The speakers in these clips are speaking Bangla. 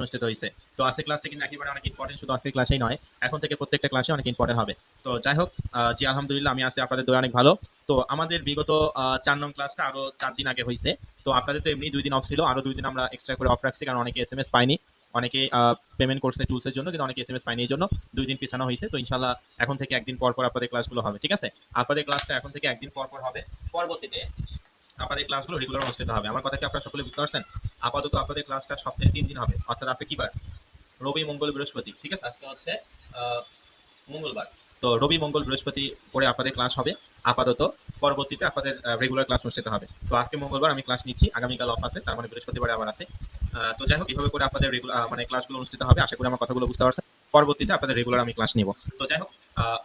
অনুষ্ঠিত হয়েছে। তো আজকের ক্লাসটা কিন্তু একেবারে অনেক ইম্পর্টেন্ট, শুধু আজকের ক্লাসেই নয়, এখন থেকে প্রত্যেকটা ক্লাসে অনেক ইম্পর্টেন্ট হবে। তো যাই হোক, জি আলহামদুলিল্লাহ আমি আছি আপনাদের দয়া অনেক ভালো। তো আমাদের বিগত 4 নং ক্লাসটা আরো 4 দিন আগে হয়েছে। তো আপনাদের তো এমনি 2 দিন অফ ছিল, আরো 2 দিন আমরা এক্সট্রা করে অফ রাখছি, কারণ অনেকে এসএমএস পায়নি, অনেকে পেমেন্ট করছে টুলসের জন্য, কিন্তু অনেকে এসএমএস পায়নি, এই জন্য 2 দিন পিছানো হয়েছে। তো ইনশাল্লাহ এখন থেকে একদিন পর পর আপনাদের ক্লাসগুলো হবে, ঠিক আছে? আপনাদের ক্লাসটা এখন থেকে একদিন পর পর হবে, পরবর্তীতে আপনাদের ক্লাসগুলো রেগুলার অনুষ্ঠিত হবে। আমার কথা কি আপনারা সকলে বুঝতে পারছেন? আপাতত আপনাদের ক্লাসটা সপ্তাহে 3 দিন হবে, অর্থাৎ আছে কি বার? রবি, মঙ্গল, বৃহস্পতি, ঠিক আছে? আজকে হচ্ছে মঙ্গলবার। তো রবি, মঙ্গল, বৃহস্পতি করে আপনাদের ক্লাস হবে আপাতত। পরবর্তীতে আপনাদের রেগুলার ক্লাস অনুষ্ঠিত হবে। তো আজকে মঙ্গলবার আমি ক্লাস নিচ্ছি, আগামীকাল অফ আছে, তার মানে বৃহস্পতিবার আবার আছে। তো যাই হোক, এভাবে করে আপনাদের রেগুলার মানে ক্লাসগুলো অনুষ্ঠিত হবে। আশা করি আমার কথাগুলো বুঝতে পারছেন। পরবর্তীতে আপনাদের রেগুলার আমি ক্লাস নিব। তো যাই হোক,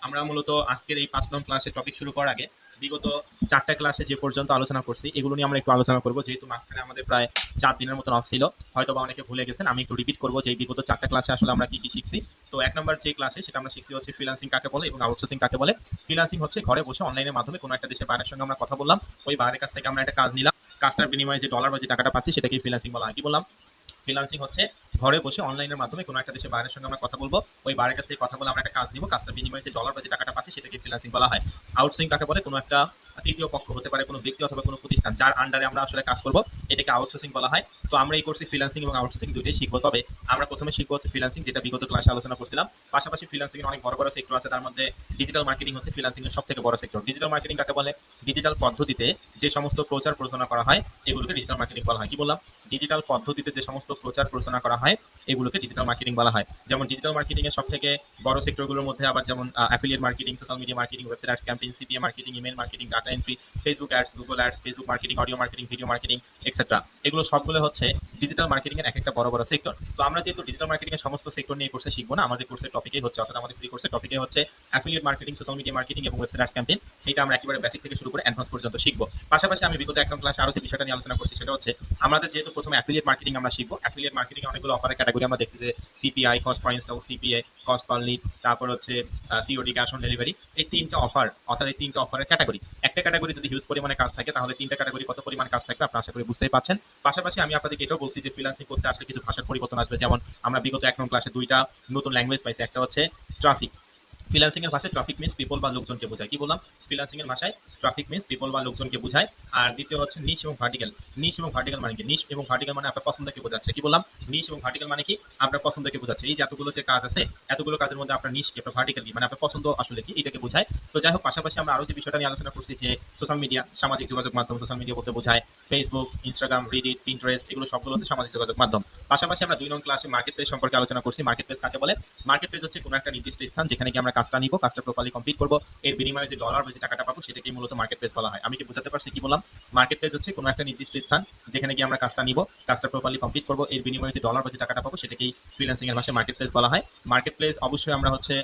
আমরা মূলত আজকের এই 5 নং ক্লাসের টপিক শুরু করার আগে বিগত 4টা ক্লাসে যে পর্যন্ত আলোচনা করছি এগুলো নিয়ে আমরা একটু আলোচনা করব, যেহেতু মাঝখানে আমাদের প্রায় 4 দিনের মতন অফ ছিল। হয়তো বা অনেকে ভুলে গেছেন, আমি একটু রিপিট করব যে বিগত 4টা ক্লাসে আসলে আমরা কি কি শিখছি। তো 1 নম্বর যে ক্লাসে সেটা আমরা শিখছি হচ্ছে ফ্রিল্যান্সিং কাকে বলে এবং আউটসোর্সিং কাকে বলে। ফ্রিল্যান্সিং হচ্ছে ঘরে বসে অনলাইনের মাধ্যমে কোনো একটা দেশের বাইরের সঙ্গে আমরা কথা বললাম, ওই বাইরের কাছ থেকে আমরা একটা কাজ নিলাম, কাজটার বিনিময়ে যে ডলার বা যে টাকাটা পাচ্ছি সেটাকে ফ্রিল্যান্সিং বলা হয়। কি বললাম? ফ্রিল্যান্সিং হচ্ছে ঘরে বসে অনলাইনের মাধ্যমে কোনো একটা দেশে বাইরের সঙ্গে আমরা কথা বলবো, ওই বাইরের কাছ থেকে কথা বলে আমরা একটা কাজ নিব, কাজটার বিনিময়ে যে ডলার বা যে টাকাটা পাচ্ছি সেটাকে ফ্রিল্যান্সিং বলা হয়। আউটসোর্সিং কাকে বলে? কোনো একটা তৃতীয় পক্ষ হতে পারে, কোনো ব্যক্তি অথবা কোনো প্রতিষ্ঠান যার আন্ডারে আমরা আসলে কাজ করব, এটাকে আউটসোর্সিং বলা হয়। তো আমরা এই কোর্সে ফ্রিল্যান্সিং এবং আউটসোর্সিং দুটোই শিখবো। তবে আমরা প্রথমে শিখবো হচ্ছে ফ্রিল্যান্সিং, যেটা বিগত ক্লাসে আলোচনা করছিলাম। পাশাপাশি ফ্রিল্যান্সিং এর অনেক বড় বড় সেক্টর আছে, তার মধ্যে ডিজিটাল মার্কেটিং হচ্ছে ফ্রিল্যান্সিং এর সবথেকে বড় সেক্টর। ডিজিটাল মার্কেটিং কাকে বলে? ডিজিটাল পদ্ধতিতে যে সমস্ত প্রচার প্রচারণা করা হয় এগুলোকে ডিজিটাল মার্কেটিং বলা হয়। কি বললাম? ডিজিটাল পদ্ধতিতে যে সমস্ত প্রচার প্রচারণা করা হয় এগুলোকে ডিজিটাল মার্কেটিং বলা হয়। যেমন ডিজিটাল মার্কেটিং এর সবথেকে বড় সেক্টরগুলোর মধ্যে আবার যেমন affiliate marketing, social media marketing, website ads campaign, CPA marketing, email marketing, data entry, Facebook ads, Google ads, Facebook marketing, audio marketing, video marketing etcetera. এগুলো সবগুলো হচ্ছে ডিজিটাল মার্কেটিং এর একটা বড় বড় সেক্টর। তো আমরা যেহেতু ডিজিটাল মার্কেটিং এর সমস্ত সেক্টর নিয়ে কোর্সে শিখবো না, আমাদের কোর্সের টপিকই হচ্ছে, অর্থাৎ আমাদের ফ্রি কোর্সের টপিকই হচ্ছে affiliate marketing, social media marketing এবং ওয়েবসাইট অ্যাডস ক্যাম্পেইন। এটা আমরা একেবারে বেসিক থেকে শুরু করে অ্যাডভান্স পর্যন্ত শিখবো। পাশাপাশি আমি বিগত একটা ক্লাসে আরো যে বিষয়টা নিয়ে আলোচনা করছি সেটা হচ্ছে আমাদের যেহেতু প্রথমে অ্যাফিলিয়েট মার্কেটিং আমরা শিখবো, অ্যাফিলিয়েট মার্কেটিং অনেকগুলো অফারের ক্যাটাগরি আমরা দেখছি, যে CPI, cost per install, CPA, cost per lead, তারপর হচ্ছে সিওডি, ক্যাশ অন ডেলিভারি। এই 3টা অফার, অর্থাৎ এই 3টা অফারের ক্যাটাগরি। একটা ক্যাটাগরি যদি হিউজ পরিমাণে কাজ থাকে তাহলে 3টা ক্যাটাগরি কত পরিমাণ কাজ থাকবে আপনারা আশা করি বুঝতেই পাচ্ছেন। পাশাপাশি আমি আপনাদেরকে এটাও বলছি যে ফ্রিল্যান্সিং করতে আসলে কিছু ভাষার পরিবর্তন আসবে। যেমন আমরা বিগত 1 নং ক্লাসে 2টা নতুন ল্যাঙ্গুয়েজ পাইছি, একটা হচ্ছে ট্রাফিক। ফ্রিল্যান্সিং এর ভাষায় ট্রাফিক মিন্স পিপল বা লোকজনকে বোঝায়। কি বললাম? ফ্রিল্যান্সিং এর ভাষায় ট্রাফিক মিন্স পিপল বা লোকজনকে বোঝায়। আর দ্বিতীয় হচ্ছে নিশ এবং ভার্টিক্যাল। নিশ এবং ভার্টিক্যাল মানে কি? নিশ এবং ভার্টিক্যাল মানে আপনার পছন্দকে বোঝাচ্ছে। কি বললাম? নিশ এবং ভার্টিক্যাল মানে কি? আপনার পছন্দকে বোঝাচ্ছে। এই যে এতগুলো যে কাজ আছে, এতগুলো কাজের মধ্যে আপনার নিশ কি, আপনার ভার্টিক্যাল কি, মানে আপনার পছন্দ আসলে কি, এটাকে বোঝায়। তো যাই হোক, পাশাপাশি আমরা আরো যে বিষয়টা নিয়ে আলোচনা করছি যে সোশ্যাল মিডিয়া, সামাজিক যোগাযোগ মাধ্যম, সোশ্যাল মিডিয়া বলতে বোঝায় ফেসবুক, ইনস্টাগ্রাম, রিডিট, পিন্টারেস্ট, এগুলো সবগুলো হচ্ছে সামাজিক যোগাযোগ মাধ্যম। পাশাপাশি আমরা 2 নং ক্লাসে মার্কেট প্লেস সম্পর্কে আলোচনা করছি। মার্কেট প্লেস কাকে বলে? মার্কেট প্লেস হচ্ছে কোনো একটা নির্দিষ্ট স্থান যেখানে গিয়ে আমরা কাজটা নিব, কাজটা প্রপারলি কমপ্লিট করব, এর বিনিময়ে যে ডলার বা যে টাকাটা পাবো সেটাকেই মূলত মার্কেট প্লেস বলা হয়। আমি কি বোঝাতে পারছি? কি বললাম? মার্কেট প্লেস হচ্ছে কোনো একটা নির্দিষ্ট স্থান যেখানে গিয়ে আমরা কাজটা নিব, কাজটা প্রপারলি কমপ্লিট করব, এর বিনিময়ে যে ডলার বা যে টাকাটা পাবো সেটাকেই ফ্রিল্যান্সিং এর ভাষায় মার্কেট প্লেস বলা হয়। মার্কেট প্লেস অবশ্যই আমরা হচ্ছে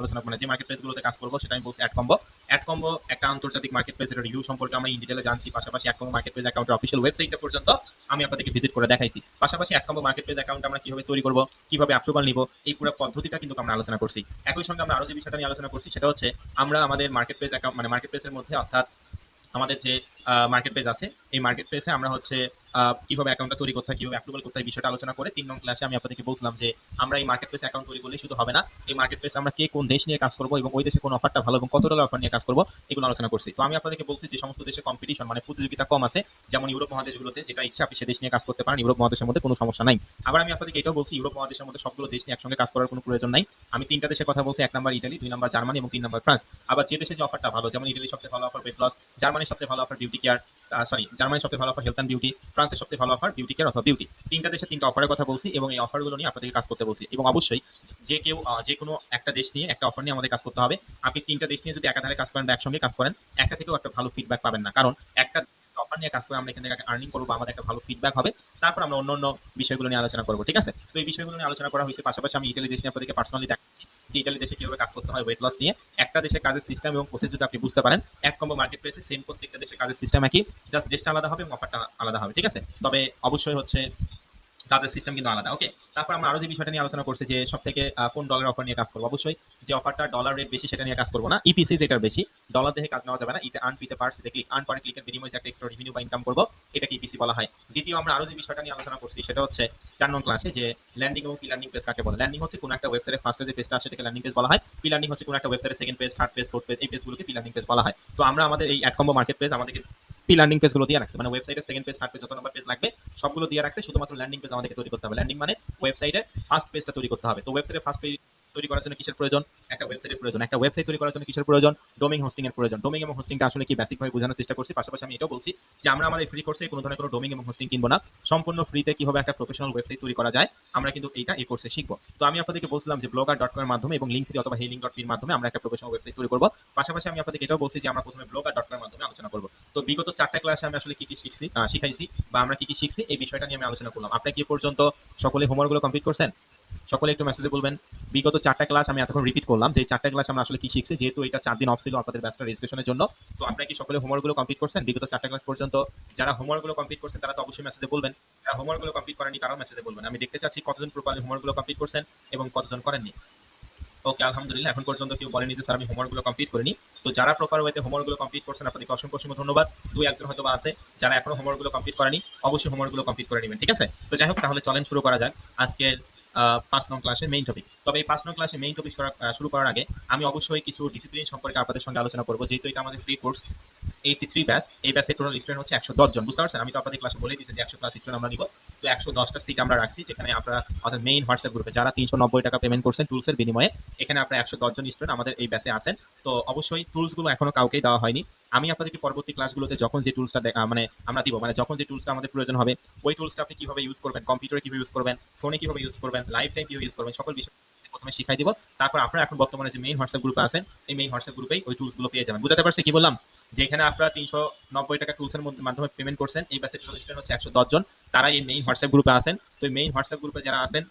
আলোচনা মানে যে মার্কেট প্লেসগুলোতে কাজ করবো সেটা আমি বলছি অ্যাড কম্বো। অ্যাড কম্বো একটা আন্তর্জাতিক মার্কেট প্লেসের রিভিউ সম্পর্কে আমরা ইন ডিটেলে জানছি। পাশাপাশি অ্যাড কম্বো মার্কেট প্লেস অ্যাকাউন্টের অফিসিয়াল ওয়েবসাইটটা পর্যন্ত আমি আপনাদেরকে ভিজিট করে দেখাইছি। পাশাপাশি AdCombo marketplace account আমরা কিভাবে তৈরি করব, কিভাবে অ্যাপ্রুভাল নিব, এই পুরো পদ্ধতিটা কিন্তু আমরা আলোচনা করছি। একই সঙ্গে আমরা আরো যে বিষয়টা নিয়ে আলোচনা করছি সেটা হচ্ছে আমরা আমাদের মার্কেট প্লেস অ্যাকাউন্ট মানে মার্কেট প্লেসের মধ্যে, অর্থাৎ আমাদের যে মার্কেট প্লেস আছে এই মার্কেট প্লেসে আমরা হচ্ছে কিভাবে অ্যাকাউন্টটা তৈরি করতে হয়, কিভাবে অ্যাপ্রুভাল করতে হয়, বিষয়টা আলোচনা করে 3 নং ক্লাসে আমি আপনাদেরকে বলছিলাম যে আমরা এই মার্কেট প্লেস অ্যাকাউন্ট তৈরি করলেই শুধু হবে না, এই মার্কেট প্লেসে আমরা কে কোন দেশ নিয়ে কাজ করব এবং ওই দেশে কোন অফারটা ভালো এবং কত ডলার অফার নিয়ে কাজ করব এগুলো আলোচনা করছি। তো আমি আপনাদেরকে বলছি যে সমস্ত দেশে কম্পিটিশন মানে প্রতিযোগিতা কম আছে, যেমন ইউরোপ মহাদেশগুলোতে যেটা ইচ্ছা আপনি সে দেশ নিয়ে কাজ করতে পারেন, ইউরোপ মহাদেশের মধ্যে কোনো সমস্যা নাই। আবার আমি আপনাদেরকে এটাও বলছি ইউরোপ মহাদেশের মধ্যে সবগুলো দেশ নিয়ে একসঙ্গে কাজ করার কোনো প্রয়োজন নাই। আমি 3টা দেশের কথা বলছি, 1 নাম্বার ইতালি, 2 নাম্বার জার্মানি এবং 3 নাম্বার ফ্রান্স। আবার যে দেশে যে অফারটা ভালো, যেমন ইতালির সবচেয়ে ভালো অফার ওয়েট লস, জার্মানির সবচেয়ে ভালো অফার বিউটি কেয়ার, জার্মানির সবচেয়ে ভালো অফার হেলথ অ্যান্ড বিউটি, ফ্রান্সের সবচেয়ে ভালো অফার বিউটি কেয়ার অথবা বিউটি। 3টা দেশে 3টা অফারের কথা বলছি এবং এই অফারগুলো নিয়ে আপনাদেরকে কাজ করতে বলছি। এবং অবশ্যই যে কেউ যে কোনো একটা দেশ নিয়ে একটা অফার নিয়ে আমাদের কাজ করতে হবে। আপনি 3টা দেশ নিয়ে যদি একাধারে কাজ করেন বা একসঙ্গে কাজ করেন, একটা থেকেও একটা ভালো ফিডব্যাক পাবেন না, কারণ একটা অফার নিয়ে কাজ করে আমরা এখান থেকে আর্নিং করবো বা আমাদের একটা ভালো ফিডব্যাক হবে, তারপর আমরা অন্য অন্য বিষয়গুলো নিয়ে আলোচনা করবো, ঠিক আছে? তো এই বিষয়গুলো নিয়ে আলোচনা করা হয়েছে। পাশাপাশি আমি ইটালি দেশ নিয়ে আপনাদেরকে পার্সোনালি দেখাচ্ছি যে ইটালি দেশে কিভাবে কাজ করতে হয় ওয়েট লস নিয়ে। একটা দেশের কাজের সিস্টেম এবং প্রসেস যদি আপনি বুঝতে পারেন, এক কম্বো মার্কেট প্লেসে সেম প্রত্যেকটা দেশের কাজের সিস্টেম একই, জাস্ট দেশটা আলাদা হবে এবং অফারটা আলাদা হবে, ঠিক আছে? তবে অবশ্যই হচ্ছে কাজের সিস্টেম কিন্তু আলাদা। ওকে। তারপর আমরা আরো যে বিষয়টা নিয়ে আলোচনা করছি যে সবথেকে কোন ডলার অফার নিয়ে কাজ করব। অবশ্যই যে অফারটা ডলার রেট বেশি সেটা নিয়ে কাজ করব না। ইপিসি যেটার বেশি ডলার দেখে কাজ নেওয়া যাবে না। ইতে আর্ন পিতে পার সিতে ক্লিক আর্ন পার ক্লিকের বিনিময়ে যে একটা এক্সট্রা রেভিনিউ বা ইনকাম করব এটাকে ইপিসি বলা হয়। দ্বিতীয় আমরা আরো যে বিষয়টা নিয়ে আলোচনা করছি সেটা হচ্ছে 4 নং ক্লাসে যে ল্যান্ডিং এবং প্রি-লার্নিং পেজ কাকে বলে। ল্যান্ডিং হচ্ছে কোন একটা ওয়েবসাইটে ফার্স্টে যে পেজটা আসে সেটাকে ল্যান্ডিং পেজ বলা হয়। প্রি-লার্নিং হচ্ছে কোন একটা ওয়েবসাইটে second page, third page, fourth page এই পেজগুলোকে প্রি-লার্নিং পেজ বলা হয়। তো আমরা আমাদের এই অ্যাড কম্বো মার্কেট পেজ আমাদেরকে প্রি-লার্নিং পেজগুলো দিয়ে রাখছে। মানে ওয়েবসাইটের সেকেন্ড পেজ, থার্ড পেজ যত নম্বর পেজ লাগবে সবগুলো দিয়ে রাখছে। শুধুমাত্র ল্যান্ডিং পেজ আমাদেরকে তৈরি করতে হবে। ল্যান্ডিং মানে ওয়েবসাইটের ফার্স্ট পেজটা তৈরি করতে হবে। তো ওয়েবসাইটের ফার্স্ট পেজ তৈরি করার জন্য কিসের প্রয়োজন? একটা ওয়েবসাইটের প্রয়োজন। একটা ওয়েবসাইট তৈরি করার জন্য কিসের প্রয়োজন? ডোমেইন হোস্টিং এর প্রয়োজন। ডোমেইন এবং হোস্টিংটা আসলে কি বেসিক ভাবে বোঝানোর চেষ্টা করছি। পাশাপাশি আমি এটাও বলছি যে আমরা আমাদের ফ্রি কোর্সে কোনো ধরনের কোনো ডোমেইন এবং হোস্টিং কিনবো না। সম্পূর্ণ ফ্রিতে কিভাবে একটা প্রফেশনাল ওয়েবসাইট তৈরি করা যায় আমরা কিন্তু এইটা এই কোর্সে শিখবো। তো আমি আপনাদেরকে বলছিলাম যে blogger.com এর মাধ্যমে এবং লিঙ্ক3 অথবা heylink.me এর মাধ্যমে আমরা একটা প্রফেশনাল ওয়েবসাইট তৈরি করব। পাশাপাশি আমি আপনাদেরকে এটাও বলছি যে আমরা প্রথমে blogger.com এর মাধ্যমে আলোচনা করব। তো বিগত 4টা ক্লাসে আমি আসলে কি কি শিখাইছি বা আমরা কি কি শিখছি এই বিষয়টা নিয়ে আমি আলোচনা করলাম। আপনি কি পর্যন্ত সকলে হোমওয়ার্কগুলো কমপ্লিট করছেন? সকলে একটু মেসেজে বলবেন। বিগত 4টা ক্লাস আমি এতক্ষণ রিপিট করলাম যে 4টা ক্লাস আমরা আসলে কি শিখছি, যেহেতু এটা 4 দিন অফ ছিল আপনাদের ব্যাচটা রেজিস্ট্রেশনের জন্য। তো আপনারা কি সকলে হোমওয়ার্কগুলো কমপ্লিট করছেন বিগত 4টা ক্লাস পর্যন্ত? যারা হোমওয়ার্কগুলো কমপ্লিট করছেন তারা তো অবশ্যই মেসেজে বলবেন। যারা হোমওয়ার্কগুলো কমপ্লিট করেননি তারাও মেসেজে বলবেন। আমি দেখতে চাচ্ছি কতজন প্রপারলি হোমওয়ার্কগুলো কমপ্লিট করছেন এবং কতজন করেননি। ওকে, আলহামদুলিল্লাহ এখন পর্যন্ত কেউ বলেনি যে স্যার আমি হোমওয়ার্কগুলো কমপ্লিট করিনি। তো যারা প্রপার ওয়েতে হোমওয়ার্কগুলো কমপ্লিট করছেন আপনাদেরকে অসংখ্য অসংখ্য ধন্যবাদ। 2-1 জন হয়তো বা আছে যারা এখনো হোমওয়ার্কগুলো কমপ্লিট করেনি, অবশ্যই হোমওয়ার্কগুলো কমপ্লিট করে নেবেন। ঠিক আছে? তো যাই হোক তাহলে চলেন শুরু করা যাক আজকের 5 নং ক্লাসের মেইন টপিক। তবে এই 5 নং ক্লাসের মেইন টপিক শুরু করার আগে আমি অবশ্যই কিছু ডিসিপ্লিন সম্পর্কে আপনাদের সঙ্গে আলোচনা করব। যেহেতু এটা আমাদের ফ্রি কোর্স 83 ব্যাচ, এই ব্যাচের টোটাল স্টুডেন্ট হচ্ছে 110 জন। বুঝতে পারছেন? আমি তো আপনাদের ক্লাসে বলেই দিয়েছি যে 100 প্লাস স্টুডেন্ট আমরা নিব। তো 110টা সিট আমরা রাখছি যেখানে আপনারা অর্থাৎ মেইন হোয়াটসঅ্যাপ গ্রুপে যারা 390 টাকা পেমেন্ট করছেন টুলসের বিনিময়ে এখানে আপনারা 110 জন স্টুডেন্ট আমাদের এই ব্যাচে আছেন। তো অবশ্যই টুলসগুলো এখনো কাউকেই দেওয়া হয়নি। আমি আপনাদেরকে পরবর্তী ক্লাসগুলোতে যখন যে টুলসটা মানে আমরা দিব, মানে যখন যে টুলসটা আমাদের প্রয়োজন হবে ওই টুলসটা আপনি কিভাবে ইউজ করবেন, কম্পিউটারে কিভাবে ইউজ করবেন, ফোনে কিভাবে ইউজ করবেন, লাইভ টাইম কিভাবে ইউজ করবেন, সকল বিষয় প্রথমে শিখাই দিব। তারপর আপনারা এখন বর্তমানে যে মেইন হোয়াটসঅ্যাপ গ্রুপে আছেন এই মেইন হোয়াটসঅ্যাপ গ্রুপেই ওই টুলসগুলো পেয়ে যাবেন। বুঝাতে পারছি কি বললাম? যে এখানে আপনারা 390 টাকা টুলসের মাধ্যমে পেমেন্ট করছেন, এই ব্যাচের টোটাল স্টুডেন্ট হচ্ছে 110 জন। তারা এই মেইন হোয়াটসঅ্যাপ গ্রুপে আছেন। তো এই মেইন হোয়াটসঅ্যাপ গ্রুপে যারা আছেন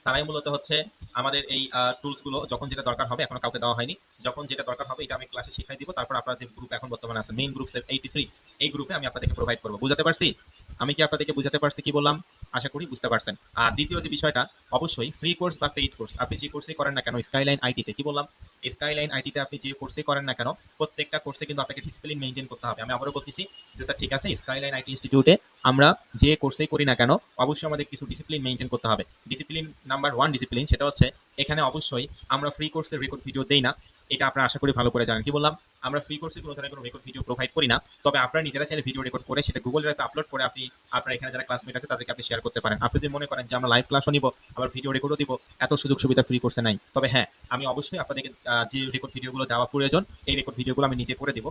তারাই মূলত হচ্ছে আমাদের এই টুলসগুলো যখন যেটা দরকার হবে, এখনো কাউকে দেওয়া হয়নি। যখন যেটা দরকার হবে এটা আমি ক্লাসে শিখাই দিব। তারপর আপনারা যে গ্রুপ এখন বর্তমানে আছেন মেইন গ্রুপ 83 এই গ্রুপে আমি আপনাদেরকে প্রোভাইড করব। বুঝাতে পারছি? আমি কি আপনাদেরকে বুঝাতে পারছি কি বললাম? আশা করি বুঝতে পারছেন। আর দ্বিতীয় যে বিষয়টা অবশ্যই ফ্রি কোর্স বা পেইড কোর্স আপনি যে কোর্সেই করেন না কেন, স্কাইলাইন আইটিতে কি বললাম? স্কাইলাইন আইটিতে আপনি যে কোর্সেই করেন না কেন প্রত্যেকটা কোর্সে কিন্তু আপনাকে ডিসিপ্লিন মেইনটেইন করতে হবে। আমি আবারও বলতেছি যে স্যার ঠিক আছে স্কাইলাইন আইটি ইনস্টিটিউটে আমরা যে কোর্সেই করি না কেন অবশ্যই আমাদের কিছু ডিসিপ্লিন মেইনটেইন করতে হবে। ডিসিপ্লিন নাম্বার 1 ডিসিপ্লিন সেটা হচ্ছে এখানে অবশ্যই আমরা ফ্রি কোর্সের রেকর্ড ভিডিও দেই না। এটা আপনারা আশা করি ভালো করে জানেন। কি বললাম? আমরা ফ্রি কোর্সে কোনো ধরনের কোনো রেকর্ড ভিডিও প্রোভাইড করি না। তবে আপনারা নিজেরা চাইলে ভিডিও রেকর্ড করে সেটা গুগল ড্রাইভে আপলোড করে আপনি আপনার এখানে যারা ক্লাসমেট আছে তাদেরকে আপনি শেয়ার করতে পারেন। আপনি যদি মনে করেন যে আমরা লাইভ ক্লাসও নিব আবার ভিডিও রেকর্ডও দিব, এত সুযোগ সুবিধা ফ্রি কোর্সে নাই। তবে হ্যাঁ, আমি অবশ্যই আপনাদেরকে যে রেকর্ড ভিডিওগুলো দেওয়া প্রয়োজন এই রেকর্ড ভিডিওগুলো আমি নিজে করে দিব।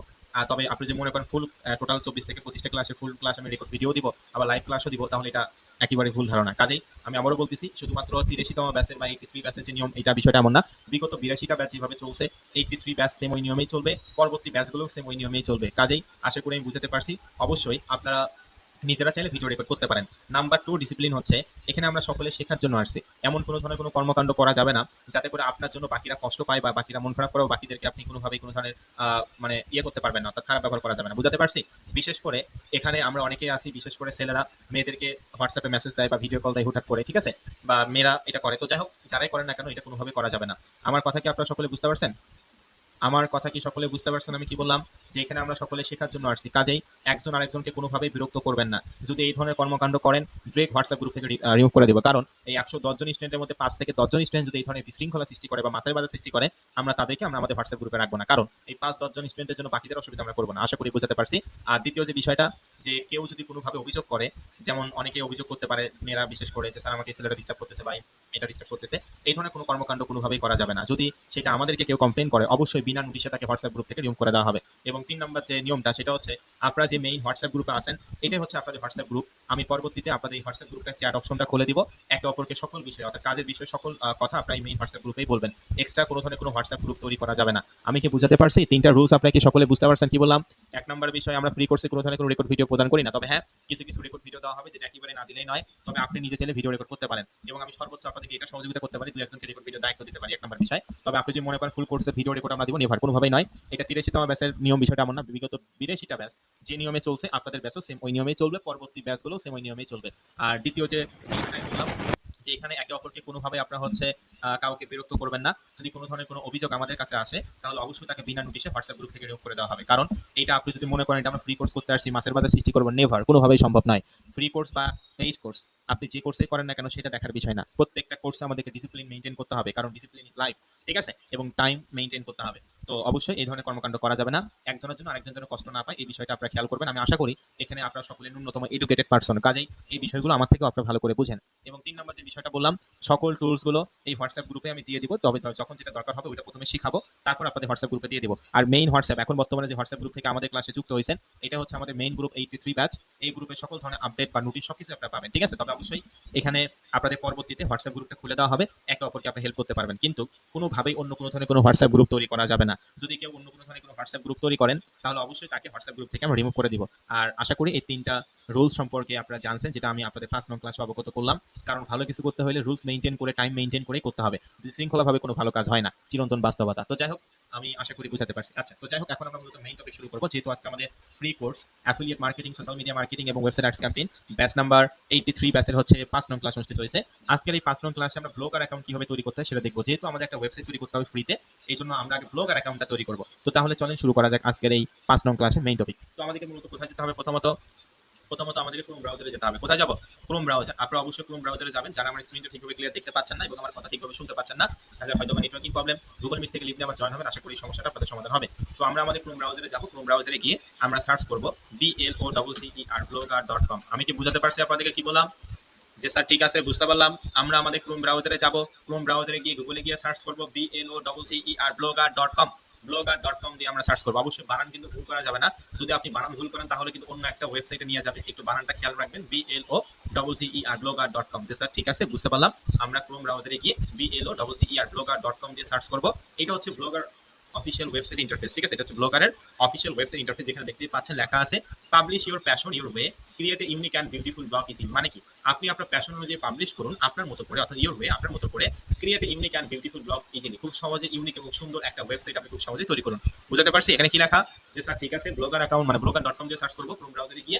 তবে আপনি যদি মনে করেন ফুল টোটাল 24 থেকে 25টা ক্লাসে ফুল ক্লাস আমি রেকর্ড ভিডিও দিব আবার লাইভ ক্লাসও দিব তাহলে এটা একেবারে ভুল ধারণা। কাজেই আমি আবারও বলতেছি শুধুমাত্র 83তম ব্যাচের বা 83 ব্যাচের যে নিয়ম এটা বিষয়টা এমন না। বিগত 82টা ব্যাচ যেভাবে চলছে 83 ব্যাচ সেম ওই নিয়মেই চলবে, পরবর্তী ব্যাচগুলো সেম ওই নিয়মেই চলবে। কাজেই আশা করি আমি বুঝাতে পারছি। অবশ্যই আপনারা নিজেরা চাইলে ভিডিও রেকর্ড করতে পারেন। নাম্বার 2 ডিসিপ্লিন হচ্ছে এখানে আমরা সকলে শেখার জন্য আসছি। এমন কোনো ধরনের কোনো কর্মকাণ্ড করা যাবে না যাতে করে আপনার জন্য বাকিরা কষ্ট পায় বা বাকিরা মন খারাপ করেও বাকিদেরকে আপনি কোনোভাবেই কোনো ধরনের মানে করতে পারবেন না, অর্থাৎ খারাপ ব্যবহার করা যাবে না। বুঝাতে পারছি? বিশেষ করে এখানে আমরা অনেকেই আছি, বিশেষ করে ছেলেরা মেয়েদেরকে হোয়াটসঅ্যাপে মেসেজ দেয় বা ভিডিও কল দেয় হুটহাট করে, ঠিক আছে? বা মেয়েরা এটা করে। তো যাই হোক যারাই করেন না কেন এটা কোনোভাবে করা যাবে না। আমার কথা কি আপনারা সকলে বুঝতে পারছেন? আমার কথা কি সকলে বুঝতে পারছেন আমি কি বললাম? যে এখানে আমরা সকলে শেখার জন্য আসছি। কাজেই একজন আরেকজনকে কোনোভাবেই বিরক্ত করবেন না। যদি এই ধরনের কর্মকাণ্ড করেন ডিরেক্ট হোয়াটসঅ্যাপ গ্রুপ থেকে রিমুভ করে দিব। কারণ এই 110 জন স্টুডেন্টের মধ্যে 5 থেকে 10 জন স্টুডেন্ট যদি এই ধরনের বিশৃঙ্খলা সৃষ্টি করে বা মাছের বাজার সৃষ্টি করে আমরা তাদেরকে আমাদের হোয়াটসঅ্যাপ গ্রুপে রাখবো না। কারণ এই 5-10 জন স্টুডেন্টের জন্য বাকিদের অসুবিধা আমরা করব না। আশা করি বুঝাতে পারছি। আর দ্বিতীয় যে বিষয়টা যে কেউ যদি কোনোভাবে অভিযোগ করে, যেমন অনেকে অভিযোগ করতে পারে মেয়েরা বিশেষ করে যে স্যার আমাকে এই ছেলেটা ডিস্টার্ব করতেছে বা এটা ডিস্টার্ব করতেছে, এই ধরনের কোনো কর্মকাণ্ড কোনোভাবেই করা যাবে না। যদি সেটা আমাদেরকে কেউ কমপ্লেন করে অবশ্যই বিনা নোটিশে তাকে হোয়াটসঅ্যাপ গ্রুপ থেকে রিমুভ করে দেওয়া হবে। এবং 3 নাম্বার যে নিয়মটা সেটা হচ্ছে আপনারা যে মেইন হোয়াটসঅ্যাপ গ্রুপে আছেন এটাই হচ্ছে আপনাদের হোয়াটসঅ্যাপ গ্রুপ। আমি পরবর্তীতে আপনাদের এই হোয়াটসঅ্যাপ গ্রুপের চ্যাট অপশনটা খুলে দিব। একে অপরকে সকল বিষয় অর্থাৎ কাজের বিষয়ে সকল কথা আপনারা এই মেইন হোয়াটসঅ্যাপ গ্রুপেই বলবেন। এক্সট্রা কোনো ধরনের কোনো হোয়াটসঅ্যাপ গ্রুপ তৈরি করা যাবে না। আমি কি বুঝাতে পারছি? 3টা রুলস আপনারা কি সকলে বুঝতে পারছেন কি বললাম? 1 নাম্বার বিষয় আমরা ফ্রি কোর্সে কোনো ধরনের কোনো রেকর্ড ভিডিও প্রদান করি না। তবে হ্যাঁ, কিছু রেকর্ড ভিডিও দেওয়া হবে যেটা একেবারে না দিলেই নয়। তবে আপনি নিজে চাইলে ভিডিও রেকর্ড করতে পারেন এবং আমি সর্বোচ্চ আপনাদের আপনাদেরকে এটা সহযোগিতা করতে পারি, 2-1জনকে রেকর্ড ভিডিও দায়িত্ব দিতে পারি, এক নম্বর বিষয়। তবে আপনি যদি মনে করেন ফুল কোর্সের ভিডিও রেকর্ড আমরা দিব, নেভার, কোনোভাবেই নয়। এটা 83তম ব্যাচের নিয়ম, বিষয়টা এমন না। বিগত 82টা ব্যাচ যে নিয়মে চলছে আপনাদের ব্যাচও সেম ওই নিয়মেই চলবে, পরবর্তী ব্যাচগুলোও সেম ওই নিয়মেই চলবে। আর দ্বিতীয় যে বিষয়টা বললাম যে এখানে একে অপরকে কোনোভাবে আপনারা হচ্ছে কাউকে বিরক্ত করবেন না। যদি কোনো ধরনের কোনো অভিযোগ আমাদের কাছে আসে তাহলে অবশ্যই তাকে বিনা নোটিশে হোয়াটসঅ্যাপ গ্রুপ থেকে রিমুভ করে দেওয়া হবে। কারণ এটা আপনি যদি মনে করেন এটা আমরা ফ্রি কোর্স করতে আসছি, মাসের বাজার সৃষ্টি করবো, নেভার, কোনোভাবেই সম্ভব নয়। ফ্রি কোর্স বা পেইড কোর্স আপনি যে কোর্সেই করেন না কেন সেটা দেখার বিষয় না। প্রত্যেকটা কোর্সে আমাদেরকে ডিসিপ্লিন মেইনটেইন করতে হবে, কারণ ডিসিপ্লিন ইজ লাইফ, ঠিক আছে? এবং টাইম মেইনটেইন করতে হবে। তো অবশ্যই এই ধরনের কর্মকাণ্ড করা যাবে না। একজনের জন্য আরেকজনের জন্য কষ্ট না পায়, এই বিষয়টা আপনারা খেয়াল করবেন। আমি আশা করি এখানে আপনারা সকলে ন্যূনতম এডুকেটেড পারসন, কাজেই এই বিষয়গুলো আমার থেকেও আপনারা ভালো করে বুঝেন। এবং 3 নম্বর যে বিষয়টা বললাম, সকল টুলসগুলো এই হোয়াটসঅ্যাপ গ্রুপে আমি দিয়ে দিব। তবে যখন যেটা দরকার হবে ওইটা প্রথমে শিখাবো, তারপর আপনাদের হোয়াটসঅ্যাপ গ্রুপে দিয়ে দিব। আর মেইন হোয়াটসঅ্যাপ, এখন বর্তমানে যে হোয়াটসঅ্যাপ গ্রুপ থেকে আমাদের ক্লাসে যুক্ত হয়েছেন, এটা হচ্ছে আমাদের মেইন গ্রুপ 83 ব্যাচ। এই গ্রুপে সকল ধরনের আপডেট বা নোটিশ সবকিছু আপনারা পাবেন, ঠিক আছে? তবে অবশ্যই এখানে আপনাদের পরবর্তীতে হোয়াটসঅ্যাপ গ্রুপটা খুলে দেওয়া হবে, একে অপরকে আপনি হেল্প করতে পারবেন। কিন্তু কোনোভাবেই অন্য কোনো ধরনের কোনো হোয়াটসঅ্যাপ গ্রুপ তৈরি করা যাবে না। যদি কেউ অন্য কোনো ধরনের কোনো হোয়াটসঅ্যাপ গ্রুপ তৈরি করেন তাহলে অবশ্যই তাকে হোয়াটসঅ্যাপ গ্রুপ থেকে আমরা রিমুভ করে দিব। আর আশা করি এই 3টা রুলস সম্পর্কে আপনারা জানছেন, যেটা আমি আপনাদের 5 নং ক্লাসে অবগত করলাম। কারণ ভালো কিছু করতে হলে রুলস মেইনটেইন করে, টাইম মেইনটেইন করেই করতে হবে। বিশৃঙ্খলাভাবে কোনো ভালো কাজ হয় না, চিরন্তন বাস্তবতা। তো যাই হোক, আমি আশা করি বুঝাতে পারছি। আচ্ছা, তো যাই হোক, এখন আমরা মূলত মেইন টপিক শুরু করব। যেহেতু আজকে আমাদের free course affiliate marketing, social media marketing এবং website ads campaign batch number 83 ব্যাচের হচ্ছে 5 নং ক্লাস অনুষ্ঠিত হয়েছে। আজকের এই 5 নং ক্লাসে আমরা ব্লগার অ্যাকাউন্ট কিভাবে তৈরি করতে হয় সেটা দেখব। যেহেতু আমাদের একটা ওয়েবসাইট তৈরি করতে হবে ফ্রিতে, এইজন্য আমরা আগে ব্লগার অ্যাকাউন্টটা তৈরি করব। তো তাহলে চলেন শুরু করা যাক আজকের এই 5 নং ক্লাসের মেইন টপিক। তো আমাদেরকে মূলত কোথায় যেতে হবে? প্রথমত আমাদেরকে ক্রোম ব্রাউজারে যেতে হবে। কোথায় যাব? Chrome browser. আপনারা অবশ্যই ক্রোম ব্রাউজারে যাবেন। যারা আমার স্ক্রিনটা ঠিকভাবে ক্লিয়ার দেখতে পাচ্ছেন না এবং আমার কথা ঠিকভাবে শুনতে পাচ্ছেন না, তাদের হয়তো নেটওয়ার্কিং প্রবলেম, গুগল মিট থেকে লিঙ্ক নিয়ে আবার জয়েন হবেন। আশা করি এই সমস্যাটা আপনাদের সমাধান হবে। তো আমরা আমাদের ক্রোম ব্রাউজারে যাব। ক্রোম ব্রাউজারে গিয়ে আমরা সার্চ করব BLOCCER blogger.com। আমি কি বুঝাতে পারছি আপনাদেরকে কি বললাম? যে স্যার ঠিক আছে, বুঝতে পারলাম। আমরা আমাদের ক্রোম ব্রাউজারে যাব। ক্রোম ব্রাউজারে গিয়ে গুগলে গিয়ে সার্চ করব BLOCCER blogger.com। blogger.com দিয়ে আমরা সার্চ করব। অবশ্যই বানান কিন্তু ভুল করা যাবে না। যদি আপনি বানান ভুল করেন তাহলে কিন্তু অন্য একটা ওয়েবসাইটে নিয়ে যাবে। একটু বানানটা খেয়াল রাখবেন। BLOCCER blogger.com। যে স্যার ঠিক আছে, বুঝতে পারলাম। আমরা ক্রোম ব্রাউজারে গিয়ে BLOCCER blogger.com দিয়ে সার্চ করব। এটা হচ্ছে ব্লগার অফিসিয়াল ওয়েবসাইট ইন্টারফেস, ঠিক আছে? এটা হচ্ছে ব্লগারের অফিসিয়াল ওয়েবসাইট ইন্টারফেস। যেখানে দেখতেই পাচ্ছেন লেখা আছে publish your passion your way, create a unique and beautiful blog easy. মানে কি? আপনি আপনার প্যাশন অনুযায়ী পাবলিশ করুন আপনার মতো করে, অর্থাৎ ইউর ওয়ে, আপনার মতো করে। Create a unique and beautiful blog easily, খুব সহজে ইউনিক এবং সুন্দর একটা ওয়েবসাইট আপনি খুব সহজেই তৈরি করুন। বুঝাতে পারছি? এখানে কি লেখা? যে স্যার ঠিক আছে, ব্লগার অ্যাকাউন্ট মানে blogger.com দিয়ে সার্চ করব। ক্রোম ব্রাউজারে গিয়ে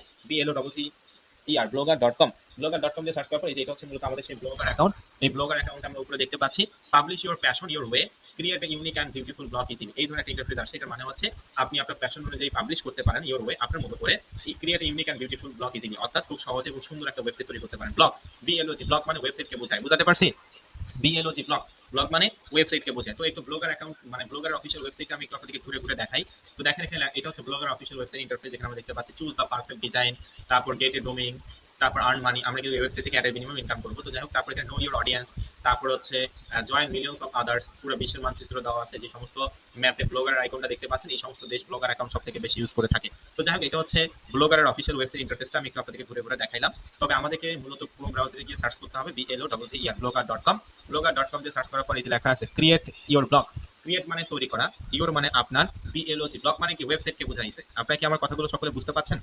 blogger.com blogger.com দিয়ে সার্চ করার পর এই যে এটা হচ্ছে মূলত আমাদের সেই ব্লগার অ্যাকাউন্ট। এই ব্লগার অ্যাকাউন্ট আমরা উপরে দেখতে পাচ্ছি publish your passion your way, create a unique and beautiful blog easily. এই ধরনের একটা ইন্টারফেস আসছে। এটার মানে হচ্ছে আপনি আপনার প্যাশন অনুযায়ী পাবলিশ করতে পারেন ইউর ওয়ে, আপনার মতো করে। Create a unique and beautiful blog easily, অর্থাৎ খুব সহজে এবং সুন্দর একটা ওয়েবসাইট তৈরি করতে পারেন। ব্লগ, BLOG, ব্লগ মানে ওয়েবসাইটকে বোঝায়। বুঝাতে পারছি? BLOG ব্লগ, ব্লগ মানে ওয়েবসাইটকে বোঝায়। তো একটু ব্লগার অ্যাকাউন্ট মানে ব্লগারের অফিসিয়াল ওয়েবসাইটটা আমি একটু আপনাদেরকে ঘুরে ঘুরে দেখাই। তো দেখেন এখানে এটা হচ্ছে ব্লগার অফিসিয়াল ওয়েবসাইট ইন্টারফেস। এখানে আমরা দেখতে পাচ্ছি চুজ দ্য পারফেক্ট ডিজাইন, তারপর গেট এ ডোমেইন, তারপর আর্ন মানি। আমরা কিন্তু ওয়েবসাইট থেকে অ্যাডের বিনিময়ে ইনকাম করবো। তো যাই হোক, তারপর এখানে নো ইউর অডিয়েন্স, তারপর হচ্ছে জয়েন মিলিয়ন্স অফ আদার্স, পুরো বিশ্বের মানচিত্র দেওয়া আছে। যে সমস্ত ম্যাপে ব্লগারের আইকনটা দেখতে পাচ্ছেন, এই সমস্ত দেশ ব্লগার অ্যাকাউন্ট সব থেকে বেশি ইউজ করে থাকে। তো যাই হোক, এটা হচ্ছে ব্লগারের অফিসিয়াল ওয়েবসাইট ইন্টারফেসটা আমি একটু আপনাদেরকে ঘুরে ঘুরে দেখাইলাম। তবে আমাদেরকে মূলত ক্রোম ব্রাউজারে গিয়ে সার্চ করতে হবে BLOCCER blogger.com। blogger.com দিয়ে সার্চ করার পর এই যে লেখা আছে ক্রিয়েট ইওর ব্লগ। ক্রিয়েট মানে তৈরি করা, ইওর মানে আপনার, BLOG ব্লগ মানে কি? ওয়েবসাইটকে বোঝাইছে। আপনারা কি আমার কথাগুলো সকলে বুঝতে পাচ্ছেন?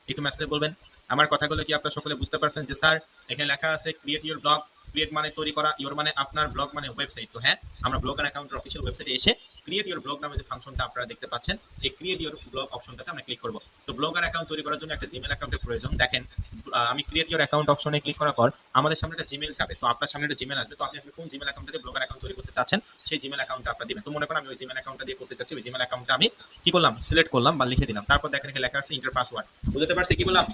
একটু মেসেজে বলবেন আমার কথাগুলো কি আপনারা সকলে বুঝতে পারছেন? যে স্যার এখানে লেখা আছে ক্রিয়েট ইওর ব্লগ, ক্রিয়েট মানে তৈরি করা, ইওর মানে আপনার, ব্লগ মানে ওয়েবসাইট। তো হ্যাঁ, আমরা ব্লগার অ্যাকাউন্টের অফিসিয়াল ওয়েবসাইটে এসে ক্রিয়েট ইওর ব্লগ নামে যে ফাংশনটা আপনারা দেখতে পাচ্ছেন, এই ক্রিয়েট ইওর ব্লগ অপশনটাতে আমরা ক্লিক করব। তো ব্লগার অ্যাকাউন্ট তৈরি করার জন্য একটা জিমেল অ্যাকাউন্টের প্রয়োজন। দেখেন আমি ক্রিয়েট ইওর অ্যাকাউন্ট অপশনে ক্লিক করার পর আমাদের সামনে একটা জিমেল যাবে। তো আপনার সামনে একটা জিমেল আসবে। তো আপনি আসলে কোন জিমেল অ্যাকাউন্টে ব্লগার অ্যাকাউন্ট তৈরি করতে চাচ্ছেন সেই জিমেল অ্যাকাউন্টটা আপনারা দিবেন। তো মনে করেন আমি ওই জিমেল অ্যাকাউন্টটা দিয়ে করতে চাচ্ছি। ওই জিমেল অ্যাকাউন্টটা আমি কি করলাম? সিলেক্ট করলাম বা লিখে দিলাম। তারপর দেখেন এখানে লেখা আছে এন্টার পাসওয়ার্ড। বুঝতে পারছি কি বললাম?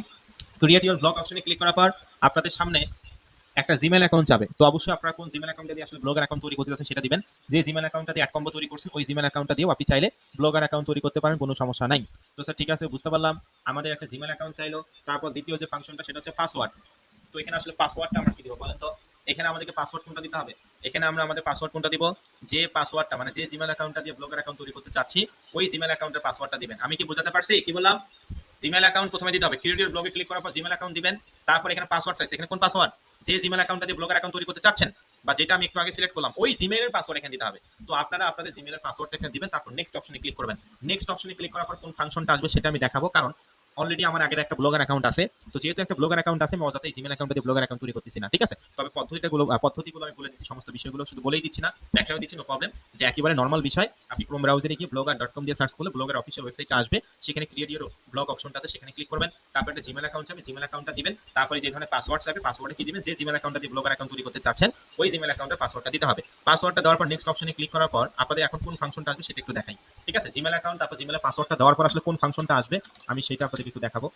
ক্রিয়েট ইওর ব্লগ অপশনে ক্লিক করার পর আপনাদের সামনে একটা জিমেল অ্যাকাউন্ট যাবে। তো অবশ্যই আপনারা কোন জিমেল অ্যাকাউন্টে দিয়ে আসলে ব্লগার অ্যাকাউন্ট তৈরি করতে যাচ্ছেন সেটা দিবেন। যে জিমেল অ্যাকাউন্টটা দিয়ে অ্যাড কম্বো তৈরি করছেন ওই জিমেল অ্যাকাউন্টটা দিয়েও আপনি চাইলে ব্লগার অ্যাকাউন্ট তৈরি করতে পারেন, কোনো সমস্যা নাই। তো স্যার ঠিক আছে, বুঝতে পারলাম। আমাদের একটা জিমেল অ্যাকাউন্ট চাইলো। তারপর দ্বিতীয় যে ফাংশনটা সেটা হচ্ছে পাসওয়ার্ড। তো এখানে আসলে পাসওয়ার্ডটা আমরা কি দিব বলেন তো? এখানে আমাদেরকে পাসওয়ার্ড কোনটা দিতে হবে? এখানে আমরা আমাদের পাসওয়ার্ড কোনটা দিব? যে পাসওয়ার্ডটা মানে যে জিমেল অ্যাকাউন্টটা দিয়ে ব্লগার অ্যাকাউন্ট তৈরি করতে চাচ্ছি ওই জিমেল অ্যাকাউন্টের পাসওয়ার্ডটা দিবেন। আমি কি বোঝাতে পারছি? কি বললাম? জিমেল অ্যাকাউন্ট প্রথমে দিতে হবে। ক্রিয়েট ইওর ব্লগে ক্লিক করার পর জিমেল অ্যাকাউন্ট দিবেন। তারপর এখানে পাসওয়ার্ড চাইছে। এখানে কোন পাসওয়ার্ড? যে জিমেল অ্যাকাউন্টটা দিয়ে ব্লগার অ্যাকাউন্ট তৈরি করতে চাচ্ছেন বা যেটা আমি একটু আগে সিলেক্ট করলাম ওই জিমেলের পাসওয়ার্ড এখানে দিতে হবে। তো আপনারা আপনাদের জিমেলের পাসওয়ার্ডটা এখানে দিবেন। তারপর নেক্সট অপশনে ক্লিক করবেন। নেক্সট অপশনে ক্লিক করার পর কোন ফাংশনটা আসবে সেটা আমি দেখাবো। কারণ অলরেডি আমার আগের একটা ব্লগার অ্যাকাউন্ট আছে। তো যেহেতু একটা ব্লগার অ্যাকাউন্ট আছে, আমি অযথাই জিমেল অ্যাকাউন্ট দিয়ে ব্লগার অ্যাকাউন্ট তৈরি করতেছি না, ঠিক আছে? তবে পদ্ধতিগুলো আমি বলে দিচ্ছি, সমস্ত বিষয়গুলো শুধু বলেই দিচ্ছি না, দেখাও দিচ্ছি, নো প্রবলেম। যে একেবারে নরমাল বিষয়, আপনি ক্রোম ব্রাউজারে গিয়ে blogger.com দিয়ে সার্চ করলে ব্লগের অফিসিয়াল ওয়েবসাইটটা আসবে। সেখানে ক্রিয়েট ইওর ব্লগ অপশনটা আছে, সেখানে ক্লিক করবেন। তারপর একটা জিমেল অ্যাকাউন্ট চাবে, জিমেল অ্যাকাউন্টটা দিবেন। তারপরে যে ধরনের পাসওয়ার্ড চাবে, পাসওয়ার্ডে কি দিবেন, যে জিমেল অ্যাকাউন্টটা দিয়ে ব্লগার অ্যাকাউন্ট তৈরি করতে চাচ্ছেন ওই জিমেল অ্যাকাউন্টের পাসওয়ার্ডটা দিতে হবে। পাসওয়ার্ডটা দেওয়ার পর নেক্সট অপশনে ক্লিক করার পর আপনাদের এখন কোন ফাংশনটা আসবে সেটা একটু দেখাই, ঠিক আছে? জিমেল অ্যাকাউন্ট, তারপর জিমেলের পাসওয়ার্ডটা দেওয়ার পর আসলে কোন ফাংশনটা আসবে আমি সেটা আপনাদেরকে একটু দেখাবো।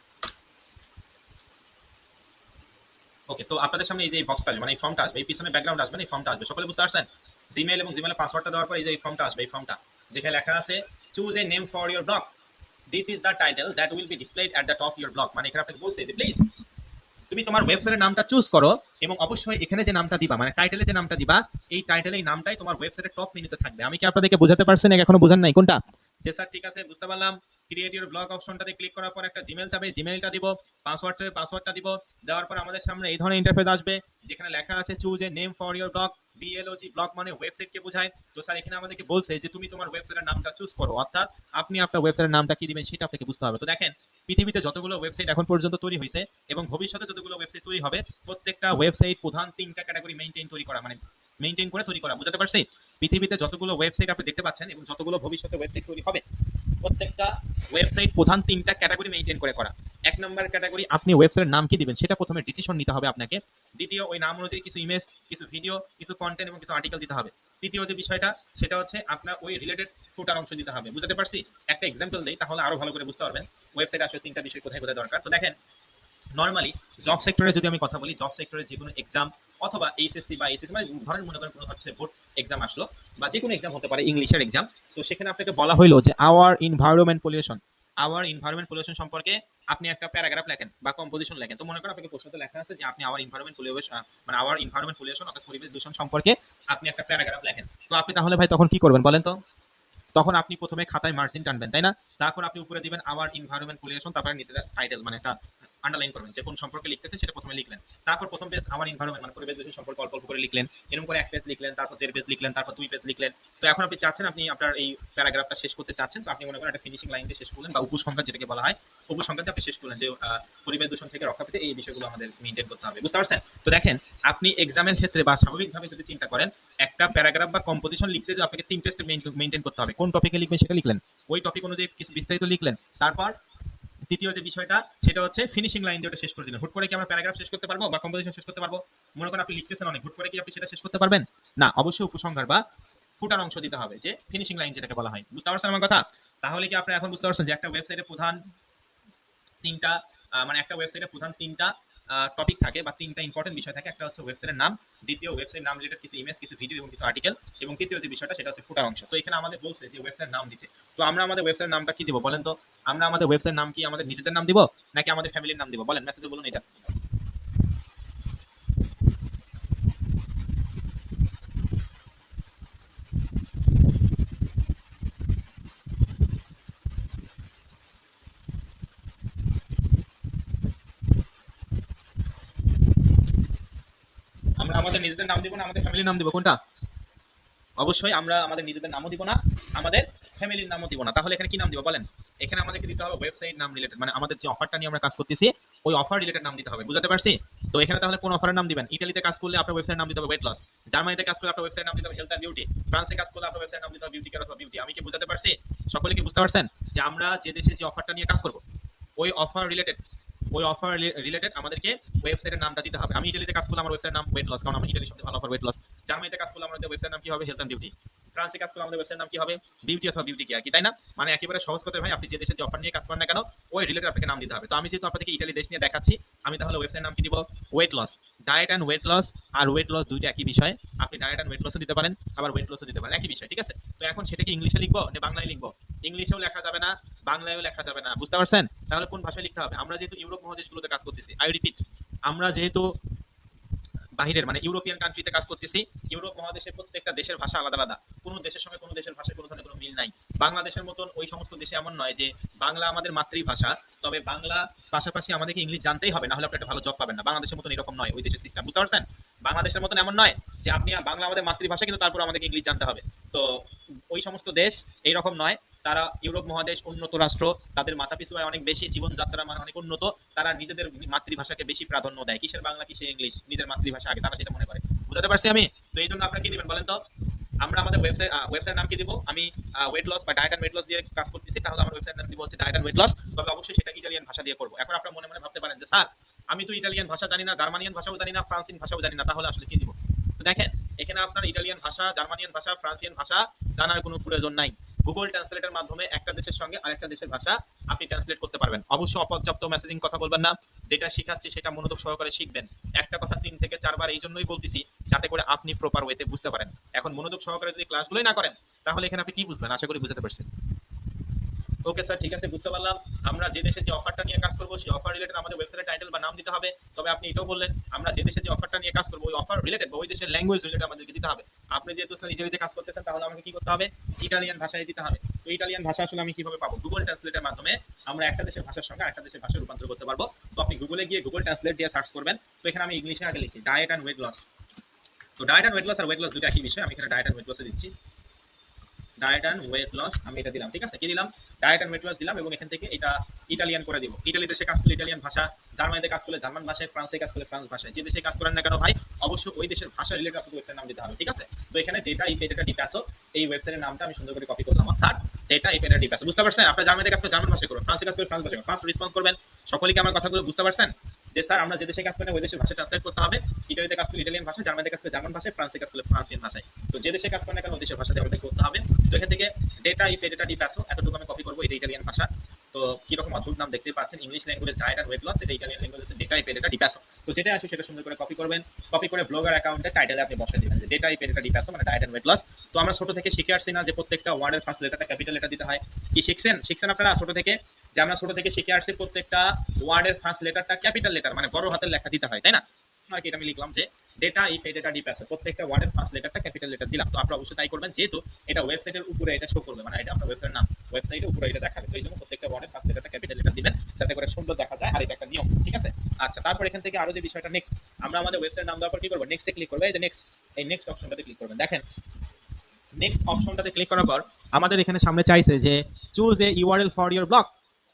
ওকে, তো আপনাদের সামনে এই যে বক্সটা আসবে, মানে এই ফর্মটা আসবে, এই পিছনে ব্যাকগ্রাউন্ড আসবে না, এই ফর্মটা আসবে, সকলে বুঝতে পারছেন? জিমেল এবং জিমেলের পাসওয়ার্ডটা দেওয়ার পর এই যে এই ফর্মটা আসবে, এই ফর্মটা যেখানে লেখা আছে choose a name for your blog, this is the title that will be displayed at the top of your blog. মানে এখানে আপনাকে বলছে যে প্লিজ তুমি তোমার ওয়েবসাইটের নামটা চুজ করো এবং অবশ্যই এখানে যে নামটা দিবা, মানে টাইটেলে যে নামটা দিবা, এই টাইটেলে এই নামটাই তোমার ওয়েবসাইটের টপ মেনুতে থাকবে। আমি কি আপনাদেরকে বোঝাতে পারছি নাকি এখনো বোঝেন নাই কোনটা? যে স্যার ঠিক আছে, বুঝতে পারলাম। ক্রিয়েট ইওর ব্লগ অপশনটাতে ক্লিক করার পর একটা জিমেল চাবে, জিমেলটা দিব, পাসওয়ার্ড চাবে, পাসওয়ার্ডটা দিব। দেওয়ার পর আমাদের সামনে এই ধরনের ইন্টারফেস আসবে যেখানে লেখা আছে choose a name for your blog, বিএলওজি, blog মানে ওয়েবসাইটকে বোঝায়। তো স্যার এখানে আমাদেরকে বলছে যে তুমি তোমার ওয়েবসাইটের নামটা চুজ করো, অর্থাৎ আপনি আপনার ওয়েবসাইটের নামটা কি দিবেন সেটা আপনাকে বুঝতে হবে। তো দেখেন, পৃথিবীতে যতগুলো ওয়েবসাইট এখন পর্যন্ত তৈরি হয়েছে এবং ভবিষ্যতে যতগুলো ওয়েবসাইট তৈরি হবে, প্রত্যেকটা ওয়েবসাইট প্রধান তিনটা ক্যাটাগরি মেইনটেইন করে তৈরি করা। বুঝতে পারছি? পৃথিবীতে যতগুলো ওয়েবসাইট আপনি দেখতে পাচ্ছেন এবং যতগুলো ভবিষ্যতে ওয়েবসাইট তৈরি হবে, প্রত্যেকটা ওয়েবসাইট প্রধান তিনটা ক্যাটাগরি মেইনটেইন করে করা। এক নম্বর ক্যাটাগরি, আপনি ওয়েবসাইটের নাম কি দিবেন সেটা প্রথমে ডিসিশন নিতে হবে আপনাকে। দ্বিতীয়, ওই নাম অনুযায়ী কিছু ইমেজ, কিছু ভিডিও, কিছু কন্টেন্ট এবং কিছু আর্টিকেল দিতে হবে। তৃতীয় যে বিষয়টা সেটা হচ্ছে আপনার ওই রিলেটেড ফুটার অংশ দিতে হবে। বুঝতে পারছি? একটা এক্সাম্পল দেই তাহলে আরো ভালো করে বুঝতে পারবেন ওয়েবসাইট আসলে তিনটা বিষয় কোথায় কোথায় দরকার। তো দেখেন, নরমালি জব সেক্টরে যদি আমি কথা বলি, জব সেক্টরে যে কোনো এক্সাম অথবা এইচএসসি বা এইচএসসি, মানে ধরেন মনে করেন কোনো হচ্ছে বোর্ড এক্সাম আসলো বা যে কোনো এক্সাম হতে পারে, ইংলিশের এক্সাম। তো সেখানে আপনাকে বলা হইলো যে আওয়ার এনভায়রনমেন্ট পলিউশন সম্পর্কে আপনি একটা প্যারাগ্রাফ লেখেন বা কম্পোজিশন লেখেন। তো মনে করেন আপনাকে প্রশ্নতে লেখা আছে যে আপনি আওয়ার এনভায়রনমেন্ট পলিউশন, মানে আওয়ার এনভায়রনমেন্ট পলিউশন অর্থাৎ পরিবেশ দূষণ সম্পর্কে আপনি একটা প্যারাগ্রাফ লেখেন। তো আপনি তাহলে ভাই তখন কি করবেন বলেন তো? তখন আপনি প্রথমে খাতায় মার্জিন টানবেন, তাই না? তারপর আপনি উপরে দিবেন আওয়ার এনভায়রনমেন্ট পলিউশন, তারপরে নিচে টাইটেল মানে একটা আন্ডারলাইন করবেন যে কোন সম্পর্কে লিখতেছেন সেটা প্রথমে লিখলেন। তারপর প্রথম পেজ আওয়ার এনভায়রনমেন্ট মানে পরিবেশ দূষণ সম্পর্কে অল্প অল্প করে লিখলেন। এরকম করে এক পেজ লিখলেন, তারপর 1.5 পেজ লিখলেন, তারপর 2 পেজ লিখলেন। তো এখন আপনি চাচ্ছেন, আপনি আপনার এই প্যারাগ্রাফটা শেষ করতে চাচ্ছেন, তো আপনি মনে করেন একটা ফিনিশিং লাইন দিয়ে শেষ করলেন বা উপসংহার যেটাকে বলা হয়, উপসংহার দিয়ে আপনি শেষ করলেন যে পরিবেশ দূষণ থেকে রক্ষা পেতে এই বিষয়গুলো আমাদের মেইনটেইন করতে হবে। বুঝতে পারছেন? তো দেখেন, আপনি এক্সামের ক্ষেত্রে বা স্বাভাবিকভাবে যদি চিন্তা করেন, একটা প্যারাগ্রাফ বা কম্পোজিশন লিখতে যে আপনাকে 3 স্টেপ মেইনটেইন করতে হবে। কোন টপিকে লিখবেন সেটা লিখলেন, ওই টপিক অনুযায়ী কিছু বিস্তারিত লিখলেন, তারপর দ্বিতীয় যে বিষয়টা সেটা হচ্ছে ফিনিশিং লাইন দিয়ে ওটা শেষ করে দিলেন। হুট করে কি আমরা প্যারাগ্রাফ শেষ করতে পারবো বা কম্পোজিশন শেষ করতে পারবো? মনে করেন আপনি লিখতেছেন অনেক, হুট করে কি আপনি সেটা শেষ করতে পারবেন? না, অবশ্যই উপসংহার বা ফুটার অংশ দিতে হবে, যে ফিনিশিং লাইন যেটাকে বলা হয়। বুঝতে পারছেন আমার কথা? তাহলে কি আপনি এখন বুঝতে পারছেন যে একটা ওয়েবসাইটে প্রধান তিনটা মানে একটা ওয়েবসাইটে প্রধান তিনটা টপিক থাকে বা তিনটা ইম্পর্টেন্ট বিষয় থাকে। একটা হচ্ছে ওয়েবসাইটের নাম, দ্বিতীয় ওয়েবসাইট নাম রিলেটেড কিছু ইমেজ, কিছু ভিডিও এবং কিছু আর্টিকেল, এবং তৃতীয় যে বিষয়টা সেটা হচ্ছে ফুটার অংশ। তো এখানে আমাদের বলছে যে ওয়েবসাইট নাম দিতে। তো আমরা আমাদের ওয়েবসাইট নামটা কি দিব বলেন তো? আমরা আমাদের ওয়েবসাইট নাম কি আমাদের নিজেদের নাম দিব নাকি আমাদের ফ্যামিলির নাম দিব? বলেন, মেসেজে বলুন এটা। আমরা আমাদের নিজেদের নাম দিব না আমাদের ফ্যামিলির নাম দিব, কোনটা? অবশ্যই আমরা আমাদের নিজেদের নামও দিব না, আমাদের ফ্যামিলির নামও দিব না। তাহলে এখানে কি নাম দিব বলেন? এখানে আমাদেরকে দিতে হবে ওয়েবসাইট নাম রিলেটেড, মানে আমাদের যে অফারটা নিয়ে আমরা কাজ করতেছি ওই অফার রিলেটেড নাম দিতে হবে। বুঝতে পারছি? তো এখানে তাহলে কোন অফারের নাম দিবেন? ইতালিতে কাজ করলে আপনার ওয়েবসাইট নাম দিতে হবে ওয়েট লস, জার্মানিতে কাজ করলে আপনার ওয়েবসাইট নাম দিতে হবে হেলথ অ্যান্ড বিউটি, ফ্রান্সে কাজ করলে আপনার ওয়েবসাইট নাম দিতে হবে বিউটি কেয়ার অথবা বিউটি। আমি কি বুঝাতে পারছি? সকলে কি বুঝতে পারছেন যে আমরা যে দেশে যে অফারটা নিয়ে কাজ করব ওই অফার রিলেটেড, আমাদেরকে ওয়েবসাইটের নামটা দিতে হবে। আমি ইতালিতে কাজ করলে আমার ওয়েবসাইটের নাম ওয়েট লস, কারণ আমার ইতালির সবচেয়ে ভালো অফার ওয়েট লস। জার্মানিতে কাজ করলে আমাদের ওয়েবসাইটের নাম কি হবে? Health and beauty. ফ্রান্সে কাজ করলে আমাদের ওয়েবসাইটের নাম কি হবে? বিউটি অথবা বিউটি কেয়ার, কি তাই না? মানে একেবারে সহজ কথায় ভাই, আপনি যে দেশে যে অফার নিয়ে কাজ করেন না কেন ওই রিলেটেড আপনাকে নাম দিতে হবে। তো আমি যেহেতু আপনাদেরকে ইতালি দেশ নিয়ে দেখাচ্ছি, আমি তাহলে ওয়েবসাইটের নাম কি দিব? Weight loss. Diet and weight loss, আর ওয়েট লস দুইটা একই বিষয়। আপনি ডায়েট অ্যান্ড ওয়েট লসও দিতে পারেন, আবার ওয়েট লসও দিতে পারেন, একই বিষয়, ঠিক আছে? তো এখন সেটা কি ইংলিশে লিখবো না বাংলায় লিখবো? ইংলিশেও লেখা যাবে না, বাংলায়ও লেখা যাবে না। বুঝতে পারছেন? তাহলে কোন ভাষায় লিখতে হবে? আমরা যেহেতু ইউরোপ মহাদেশগুলোতে কাজ করতেছি, আই রিপিট, আমরা যেহেতু বাহিরের মানে ইউরোপিয়ান কান্ট্রিতে কাজ করতেছি, ইউরোপ মহাদেশের প্রত্যেকটা দেশের ভাষা আলাদা আলাদা। কোনো দেশের সঙ্গে কোনো দেশের ভাষার কোনো ধরনের কোনো মিল নাই। বাংলাদেশের মতন ওই সমস্ত দেশে এমন নয় যে বাংলা আমাদের মাতৃভাষা, তবে বাংলা পাশাপাশি আমাদেরকে ইংলিশ জানতেই হবে, না হলে আপনি একটা ভালো জব পাবেন না। বাংলাদেশের মতন এরকম নয় ওই দেশের সিস্টেম। বুঝতে পারছেন? বাংলাদেশের মতন এমন নয় যে আপনি বাংলা আমাদের মাতৃভাষা কিন্তু তারপর আমাদেরকে ইংলিশ জানতে হবে। তো ওই সমস্ত দেশ এইরকম নয়। তারা ইউরোপ মহাদেশ উন্নত রাষ্ট্র, তাদের মাথাপিছু আয় অনেক বেশি, জীবনযাত্রা মানে অনেক উন্নত, তারা নিজেদের মাতৃভাষাকে বেশি প্রাধান্য দেয়, কিসের বাংলা কিসের ইংলিশ, নিজের মাতৃভাষা আগে, তারা সেটা মনে করে। বুঝতে পারছি আমি? তো এই জন্য আপনারা কি দিবেন বলেন তো? আমরা আমাদের ওয়েবসাইট নাম কি দিব? আমি ওয়েট লস বা ডায়েট এন্ড ওয়েট লস দিয়ে কাজ করতেছি, তাহলে আমার ওয়েবসাইট নাম দিব হচ্ছে ডায়েট এন্ড ওয়েট লস। তবে অবশ্যই সেটা ইটালিয়ান ভাষা দিয়ে করব। এখন আপনারা মনে মনে ভাবতে পারেন যে স্যার আমি তো ইটালিয়ান ভাষা জানি না, জার্মানিয়ান ভাষাও জানি না, ফ্রান্সিয়ান ভাষাও জানি না, তাহলে আসলে কি দিব? তো দেখেন, এখানে আপনার ইটালিয়ান ভাষা, জার্মানিয়ান ভাষা, ফ্রান্সিয়ান ভাষা জানার কোনো প্রয়োজন নাই। গুগল ট্রান্সলেটের মাধ্যমে একটা দেশের সঙ্গে আরেকটা দেশের ভাষা আপনি ট্রান্সলেট করতে পারবেন। অবশ্যই অপর্যাপ্ত মেসেজিং কথা বলবেন না, যেটা শিখাচ্ছি সেটা মনোযোগ সহকারে শিখবেন। একটা কথা 3 থেকে 4 বার এই জন্যই বলতেছি যাতে করে আপনি প্রপার ওয়েতে বুঝতে পারেন। এখন মনোযোগ সহকারে যদি ক্লাসগুলোই না করেন তাহলে এখানে আপনি কি বুঝবেন? আশা করি বুঝতে পারছেন। ওকে স্যার, ঠিক আছে, বুঝতে পারলাম। আমরা যে দেশে যে অফারটা নিয়ে কাজ করব সেই অফার রিলেটেড আমাদের ওয়েবসাইটের টাইটেল বা নাম দিতে হবে। তবে আপনি এটাও বললেন আমরা যে দেশে যে অফারটা নিয়ে কাজ করব ওই অফার রিলেটেড বা ওই দেশের ল্যাঙ্গুয়েজ রিলেটেড আমাদেরকে দিতে হবে। আপনি যেহেতু স্যার ইতালিতে কাজ করতেছেন তাহলে আমাকে কি করতে হবে? ইটালিয়ান ভাষায় দিতে হবে। তো ইটালিয়ান ভাষা আসলে আমি কিভাবে পাবো? গুগল ট্রান্সলেটের মাধ্যমে আমরা একটা দেশের ভাষার সঙ্গে আরেকটা দেশের ভাষায় রূপান্তর করতে পারবো। তো আপনি গুগলে গিয়ে গুগল ট্রান্সলেট দিয়ে সার্চ করবেন। তো এখানে আমি ইংলিশে আগে লিখি ডায়েট অ্যান্ড ওয়েট লস। তো ডায়েট অ্যান্ড ওয়েট লস আর ওয়েট লস দুটো একই বিষয়, আমি এখানে ডায়েট অ্যান্ড ওয়েট লসে দিচ্ছি। ডায়েট অ্যান্ড ওয়েট লস আমি এটা দিলাম, ঠিক আছে? কি দিলাম? ডায়েট অ্যান্ড ওয়েট লস দিলাম এবং এখান থেকে এটা ইটালিয়ান করে দিব। ইটালিতে সে কাজ করলে ইটালিয়ান ভাষা, জার্মানিতে কাজ করলে জার্মান ভাষায়, ফ্রান্সে কাজ করলে ফ্রান্স ভাষায়। যে দেশে কাজ করেন না কেন ভাই, অবশ্যই ওই দেশের ভাষা রিলেটেড আপনাকে ওয়েবসাইট নাম দিতে হবে, ঠিক আছে? তো এখানে ডেটা ইপে ডেটা ডিপ্যাসো, এই ওয়েবসাইটের নামটা আমি সুন্দর করে কপি করলাম, অর্থাৎ ডেটা ইপে ডেটা ডিপ্যাসো। বুঝতে পারছেন? আপনারা জার্মানিতে কাজ করে জার্মান ভাষায় করুন, ফ্রান্সে কাজ করে ফ্রান্স ভাষায়, ফার্স্ট রেসপন্স করবেন। সকলেই কি আমার কথাগুলো বুঝতে পারছেন? যে স্যার আমরা যে দেশে কাজ করি ওই দেশের ভাষা ট্রান্সলেট করতে হবে। ইটালিতে কাজ করলে ইটালিয়ান ভাষা, জার্মানিতে কাজ করলে জার্মান ভাষায়, ফ্রান্সে কাজ করলে ফ্রান্সিয়ান ভাষায়। তো যে দেশে কাজ করেন না কেন ওই দেশের ভাষাতে আমাদের করতে হবে। তো এখান থেকে ডেটা ইপে ডেটা ডিপ্যাসো এতটুকু আমি কপি করবো, এটা ইটালিয়ান ভাষা। তো কিরকম অদ্ভুত নাম দেখতে পাচ্ছেন, English language diet and weight loss, যেটা ইটালিয়ান ল্যাঙ্গুয়েজ হচ্ছে ডেটা ইপে ডেটা ডিপ্যাসো। তো যেটা আসে সেটা সুন্দর করে কপি করবেন, কপি করে ব্লগার অ্যাকাউন্টে টাইটেলে আপনি বসে দিবেন যে ডেটা ইপে ডেটা ডিপ্যাসো মানে ডায়েট অ্যান্ড ওয়েট লস। তো আমরা ছোট থেকে শিখে আসছি না যে প্রত্যেকটা ওয়ার্ডের ফার্স্ট লেটারটা ক্যাপিটাল লেটার দিতে হয়? কি শিখছেন আপনারা ছোট থেকে? যে আমরা ছোট থেকে শিখে আসছি প্রত্যেকটা ওয়ার্ডের ফার্স্ট লেটারটা ক্যাপিটাল লেটার মানে বড় হাতের লেখা দিতে হয়, তাই না? আর কি এটা আমি লিখলাম যে ডেটা ইপে ডেটা ডিপ্যাসো, প্রত্যেকটা ওয়ার্ডের ফার্স্ট লেটারটা ক্যাপিটাল লেটার দিলাম। তো আপনারা অবশ্যই তাই করবেন, যেহেতু এটা ওয়েবসাইটের উপরে এটা শো করবে, মানে এটা আপনার ওয়েবসাইটের নাম, ওয়েবসাইটের উপরে এটা দেখাবে। তো এই জন্য প্রত্যেকটা ওয়ার্ডের ফার্স্ট লেটারটা ক্যাপিটাল লেটার দিবেন যাতে করে সুন্দর দেখা যায়, আর এটা একটা নিয়ম, ঠিক আছে? আচ্ছা, তারপর এখান থেকে আরো যে বিষয়টা নেক্সট, আমরা আমাদের ওয়েবসাইটের নাম দেওয়ার পর কি করব? নেক্সটে ক্লিক করব। এই যে নেক্সট, এই নেক্সট অপশনটাতে ক্লিক করবেন। দেখেন নেক্সট অপশনটাতে ক্লিক করার পর আমাদের এখানে সামনে চাইছে যে choose a URL for your blog.